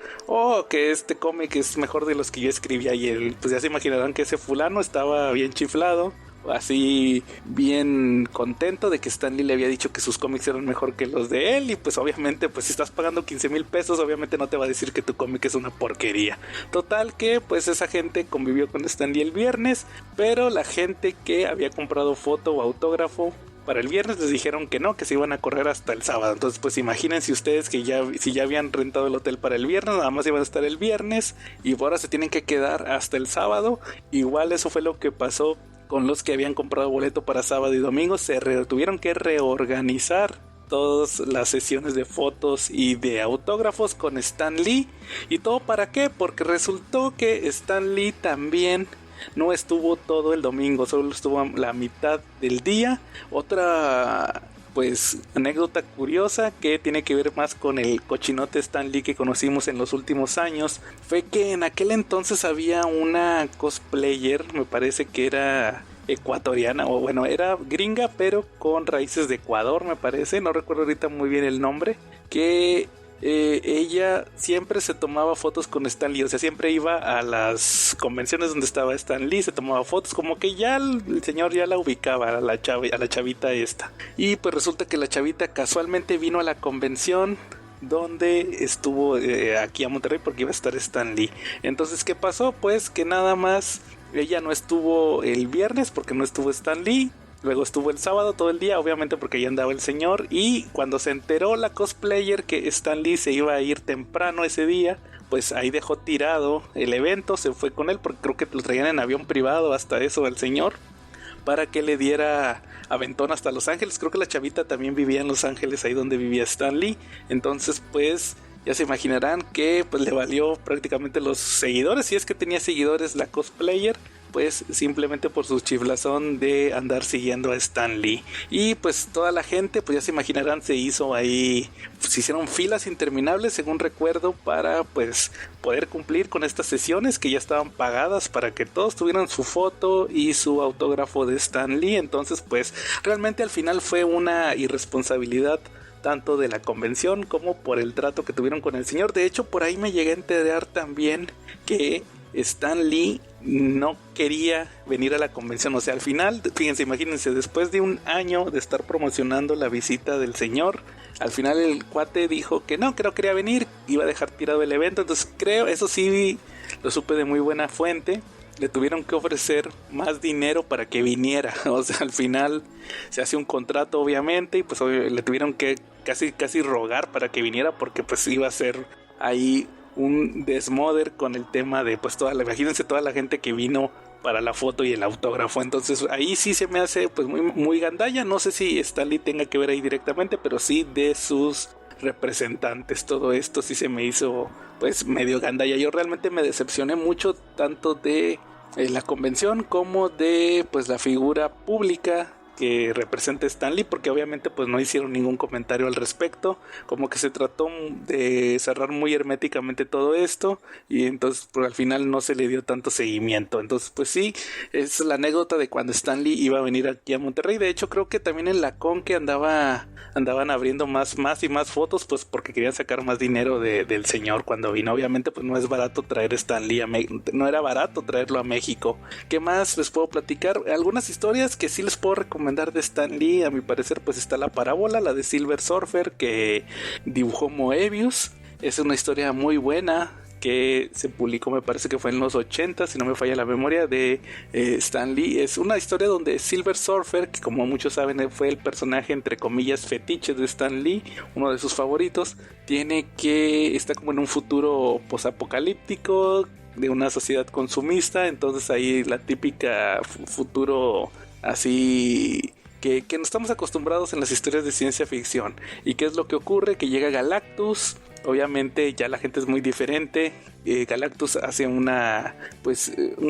que este cómic es mejor de los que yo escribía, y él, pues ya se imaginarán que ese fulano estaba bien chiflado, así bien contento de que Stan Lee le había dicho que sus cómics eran mejor que los de él, y pues obviamente pues si estás pagando 15,000 pesos obviamente no te va a decir que tu cómic es una porquería. Total que pues esa gente convivió con Stan Lee el viernes, pero la gente que había comprado foto o autógrafo para el viernes les dijeron que no, que se iban a correr hasta el sábado. Entonces pues imagínense ustedes que si ya habían rentado el hotel para el viernes, nada más iban a estar el viernes y ahora se tienen que quedar hasta el sábado. Igual eso fue lo que pasó con los que habían comprado boleto para sábado y domingo. Tuvieron que reorganizar todas las sesiones de fotos y de autógrafos con Stan Lee. ¿Y todo para qué? Porque resultó que Stan Lee también no estuvo todo el domingo, solo estuvo la mitad del día. Otra pues anécdota curiosa que tiene que ver más con el cochinote Stan Lee que conocimos en los últimos años fue que en aquel entonces había una cosplayer, me parece que era ecuatoriana, o bueno, era gringa pero con raíces de Ecuador, me parece, no recuerdo ahorita muy bien el nombre, que ella siempre se tomaba fotos con Stan Lee, o sea, siempre iba a las convenciones donde estaba Stan Lee, se tomaba fotos, como que ya el señor ya la ubicaba a la chavita esta. Y pues resulta que la chavita casualmente vino a la convención donde estuvo aquí a Monterrey porque iba a estar Stan Lee. Entonces, ¿qué pasó? Pues que nada más ella no estuvo el viernes porque no estuvo Stan Lee. Luego estuvo el sábado todo el día, obviamente porque ya andaba el señor. Y cuando se enteró la cosplayer que Stan Lee se iba a ir temprano ese día, pues ahí dejó tirado el evento, se fue con él porque creo que lo traían en avión privado hasta eso al señor, para que le diera aventón hasta Los Ángeles. Creo que la chavita también vivía en Los Ángeles, ahí donde vivía Stan Lee. Entonces pues ya se imaginarán que pues le valió prácticamente los seguidores, si es que tenía seguidores la cosplayer, pues simplemente por su chiflazón de andar siguiendo a Stan Lee. Y pues toda la gente, pues ya se imaginarán, se hicieron filas interminables según recuerdo para pues poder cumplir con estas sesiones que ya estaban pagadas para que todos tuvieran su foto y su autógrafo de Stan Lee. Entonces pues realmente al final fue una irresponsabilidad tanto de la convención como por el trato que tuvieron con el señor. De hecho, por ahí me llegué a enterar también que Stan Lee no quería venir a la convención. O sea, al final, fíjense, imagínense, después de un año de estar promocionando la visita del señor, al final el cuate dijo que no quería venir, iba a dejar tirado el evento. Entonces creo, eso sí lo supe de muy buena fuente, le tuvieron que ofrecer más dinero para que viniera. O sea, al final se hace un contrato obviamente y pues le tuvieron que casi rogar para que viniera, porque pues iba a ser ahí un desmoder con el tema de pues imagínense toda la gente que vino para la foto y el autógrafo. Entonces ahí sí se me hace pues muy gandalla. No sé si Stan Lee tenga que ver ahí directamente, pero sí de sus representantes. Todo esto sí se me hizo pues medio gandalla. Yo realmente me decepcioné mucho tanto de la convención como de pues la figura pública que representa Stan Lee, porque obviamente pues no hicieron ningún comentario al respecto, como que se trató de cerrar muy herméticamente todo esto y entonces pues, al final no se le dio tanto seguimiento. Entonces pues sí, es la anécdota de cuando Stan Lee iba a venir aquí a Monterrey. De hecho creo que también en la con que andaban abriendo más y más fotos, pues porque querían sacar más dinero del señor cuando vino. Obviamente pues no es barato traer Stan Lee no era barato traerlo a México. ¿Qué más les puedo platicar? Algunas historias que sí les puedo recomendar de Stan Lee, a mi parecer pues está la parábola, la de Silver Surfer que dibujó Moebius. Es una historia muy buena que se publicó, me parece que fue en los 80, si no me falla la memoria, de Stan Lee. Es una historia donde Silver Surfer, que como muchos saben fue el personaje entre comillas fetiche de Stan Lee, uno de sus favoritos, está como en un futuro posapocalíptico de una sociedad consumista. Entonces ahí la típica futuro así que no estamos acostumbrados en las historias de ciencia ficción. ¿Y qué es lo que ocurre? Que llega Galactus. Obviamente ya la gente es muy diferente. Galactus hace un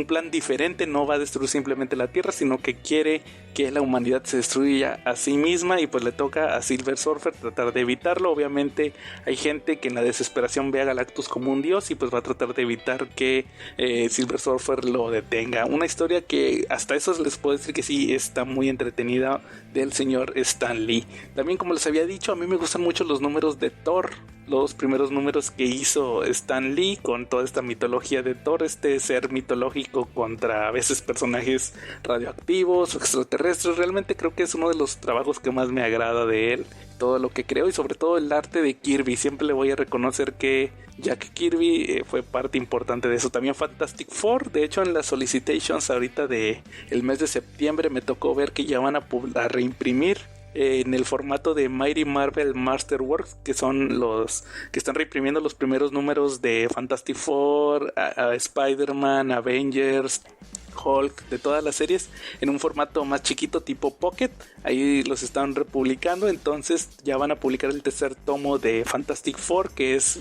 plan diferente. No va a destruir simplemente la Tierra, sino que quiere que la humanidad se destruya a sí misma, y pues le toca a Silver Surfer tratar de evitarlo. Obviamente hay gente que en la desesperación ve a Galactus como un dios, y pues va a tratar de evitar que Silver Surfer lo detenga. Una historia que hasta eso les puedo decir que sí está muy entretenida, del señor Stan Lee. También, como les había dicho, a mí me gustan mucho los números de Thor, los primeros números que hizo Stan Lee con toda esta mitología de Thor, este ser mitológico contra a veces personajes radioactivos o extraterrestres. Realmente creo que es uno de los trabajos que más me agrada de él, todo lo que creo, y sobre todo el arte de Kirby. Siempre le voy a reconocer que Jack Kirby fue parte importante de eso. También Fantastic Four, de hecho en las solicitations ahorita de el mes de septiembre me tocó ver que ya van a reimprimir en el formato de Mighty Marvel Masterworks, que son los que están reimprimiendo los primeros números de Fantastic Four, a Spider-Man, Avengers, Hulk, de todas las series, en un formato más chiquito tipo Pocket. Ahí los están republicando. Entonces ya van a publicar el tercer tomo de Fantastic Four, que es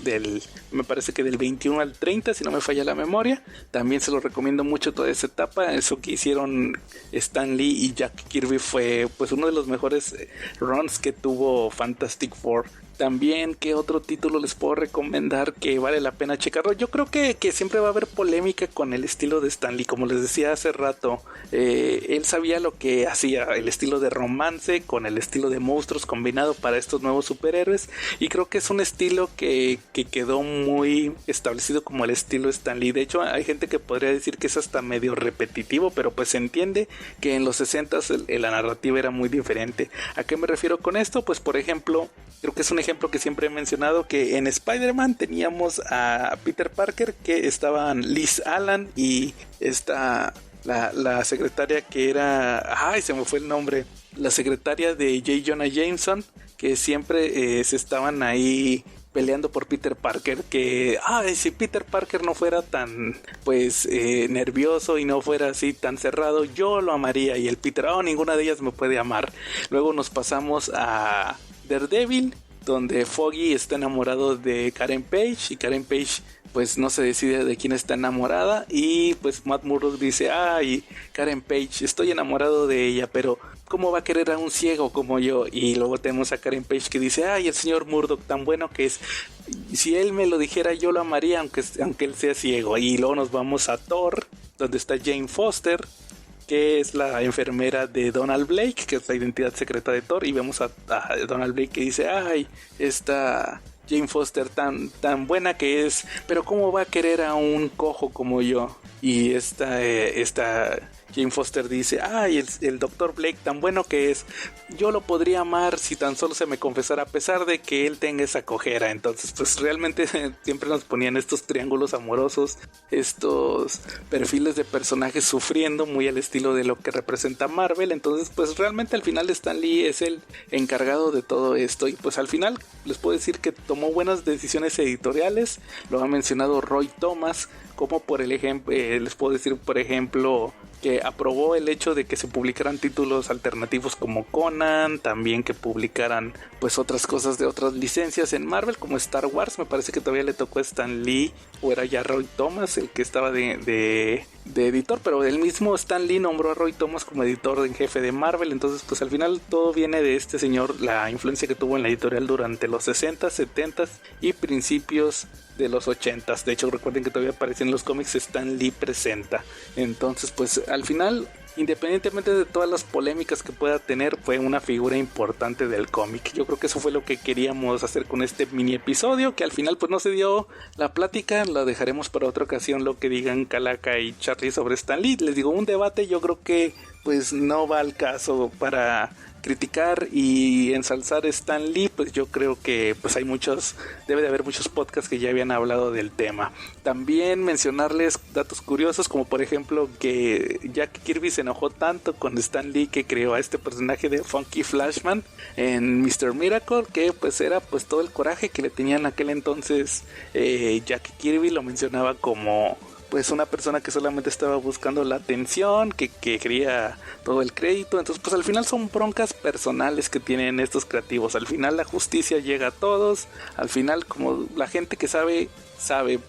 me parece que del 21 al 30, si no me falla la memoria. También se lo recomiendo mucho toda esa etapa. Eso que hicieron Stan Lee y Jack Kirby fue pues uno de los mejores runs que tuvo Fantastic Four. También, ¿qué otro título les puedo recomendar que vale la pena checarlo? Yo creo que siempre va a haber polémica con el estilo de Stan Lee. Como les decía hace rato, él sabía lo que hacía, el estilo de romance con el estilo de monstruos combinado para estos nuevos superhéroes, y creo que es un estilo que quedó muy establecido como el estilo Stan Lee. De hecho, hay gente que podría decir que es hasta medio repetitivo, pero pues se entiende que en los 60s la narrativa era muy diferente. ¿A qué me refiero con esto? Pues por ejemplo, creo que es un ejemplo que siempre he mencionado, que en Spider-Man teníamos a Peter Parker, que estaban Liz Allen y la secretaria que era, se me fue el nombre, la secretaria de J. Jonah Jameson, que siempre se estaban ahí peleando por Peter Parker, que si Peter Parker no fuera tan nervioso y no fuera así tan cerrado, yo lo amaría. Y el Peter, ninguna de ellas me puede amar. Luego nos pasamos a Daredevil, donde Foggy está enamorado de Karen Page, y Karen Page pues no se decide de quién está enamorada, y pues Matt Murdock dice, Karen Page, estoy enamorado de ella, pero ¿cómo va a querer a un ciego como yo? Y luego tenemos a Karen Page que dice, el señor Murdock tan bueno que es, si él me lo dijera yo lo amaría aunque él sea ciego. Y luego nos vamos a Thor, donde está Jane Foster, que es la enfermera de Donald Blake, que es la identidad secreta de Thor, y vemos a Donald Blake que dice, esta Jane Foster tan buena que es, pero ¿cómo va a querer a un cojo como yo? Y esta Jane Foster dice, el Dr. Blake tan bueno que es, yo lo podría amar si tan solo se me confesara, a pesar de que él tenga esa cojera. Entonces pues realmente siempre nos ponían estos triángulos amorosos, estos perfiles de personajes sufriendo muy al estilo de lo que representa Marvel. Entonces pues realmente al final Stan Lee es el encargado de todo esto, y pues al final les puedo decir que tomó buenas decisiones editoriales. Lo ha mencionado Roy Thomas, como por el ejemplo, les puedo decir por ejemplo que aprobó el hecho de que se publicaran títulos alternativos como Conan, también que publicaran pues otras cosas de otras licencias en Marvel como Star Wars. Me parece que todavía le tocó a Stan Lee, o era ya Roy Thomas el que estaba de editor, pero el mismo Stan Lee nombró a Roy Thomas como editor en jefe de Marvel. Entonces pues al final todo viene de este señor, la influencia que tuvo en la editorial durante los 60s, 70s y principios de los 80s. De hecho recuerden que todavía aparecen en los cómics Stan Lee presenta. Entonces pues al final, independientemente de todas las polémicas que pueda tener, fue una figura importante del cómic. Yo creo que eso fue lo que queríamos hacer con este mini episodio, que al final pues no se dio la plática. La dejaremos para otra ocasión, lo que digan Calaca y Charlie sobre Stan Lee. Les digo, un debate yo creo que pues no va al caso. Para criticar y ensalzar a Stan Lee, pues yo creo que pues debe de haber muchos podcasts que ya habían hablado del tema. También mencionarles datos curiosos, como por ejemplo que Jack Kirby se enojó tanto con Stan Lee que creó a este personaje de Funky Flashman en Mr. Miracle, que pues era pues todo el coraje que le tenía en aquel entonces. Jack Kirby lo mencionaba como pues una persona que solamente estaba buscando la atención, que quería todo el crédito. Entonces pues al final son broncas personales que tienen estos creativos. Al final la justicia llega a todos. Al final, como la gente que sabe,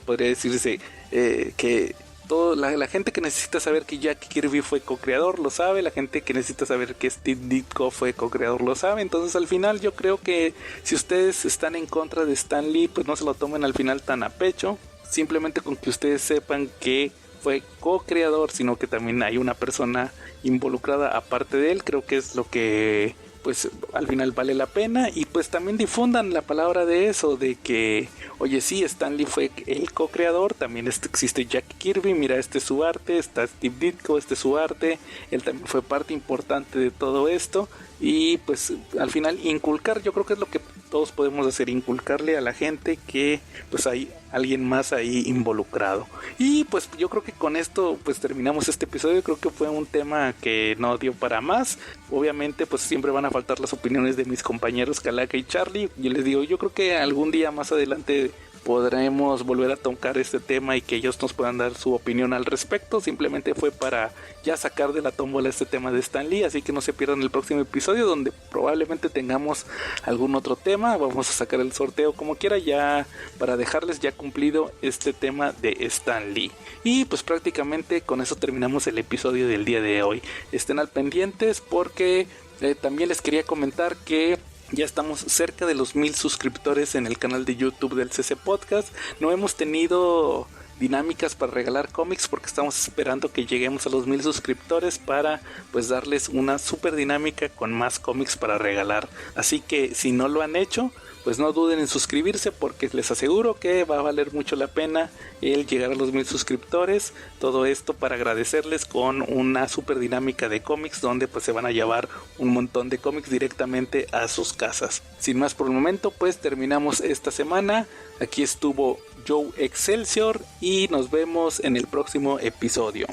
podría decirse que la gente que necesita saber que Jack Kirby fue co-creador lo sabe, la gente que necesita saber que Steve Ditko fue co-creador lo sabe. Entonces al final yo creo que si ustedes están en contra de Stan Lee, pues no se lo tomen al final tan a pecho. Simplemente con que ustedes sepan que fue co-creador, sino que también hay una persona involucrada aparte de él, creo que es lo que pues al final vale la pena. Y pues también difundan la palabra de eso, de que oye, sí, Stan Lee fue el co-creador, también existe Jack Kirby, mira, este es su arte, está Steve Ditko, este es su arte, él también fue parte importante de todo esto. Y pues al final inculcar, yo creo que es lo que todos podemos hacer, inculcarle a la gente que pues hay alguien más ahí involucrado. Y pues yo creo que con esto pues terminamos este episodio. Creo que fue un tema que no dio para más. Obviamente pues siempre van a faltar las opiniones de mis compañeros Calaca y Charlie. Yo les digo, yo creo que algún día más adelante podremos volver a tocar este tema y que ellos nos puedan dar su opinión al respecto. Simplemente fue para ya sacar de la tómbola este tema de Stan Lee, así que no se pierdan el próximo episodio, donde probablemente tengamos algún otro tema. Vamos a sacar el sorteo como quiera, ya para dejarles ya cumplido este tema de Stan Lee. Y pues prácticamente con eso terminamos el episodio del día de hoy. Estén al pendientes porque también les quería comentar que ya estamos cerca de los 1000 suscriptores en el canal de YouTube del CC Podcast. No hemos tenido dinámicas para regalar cómics porque estamos esperando que lleguemos a los 1000 suscriptores para pues darles una super dinámica con más cómics para regalar. Así que si no lo han hecho, pues no duden en suscribirse, porque les aseguro que va a valer mucho la pena el llegar a los 1000 suscriptores. Todo esto para agradecerles con una super dinámica de cómics donde pues se van a llevar un montón de cómics directamente a sus casas. Sin más por el momento, pues terminamos esta semana. Aquí estuvo Joe Excelsior y nos vemos en el próximo episodio.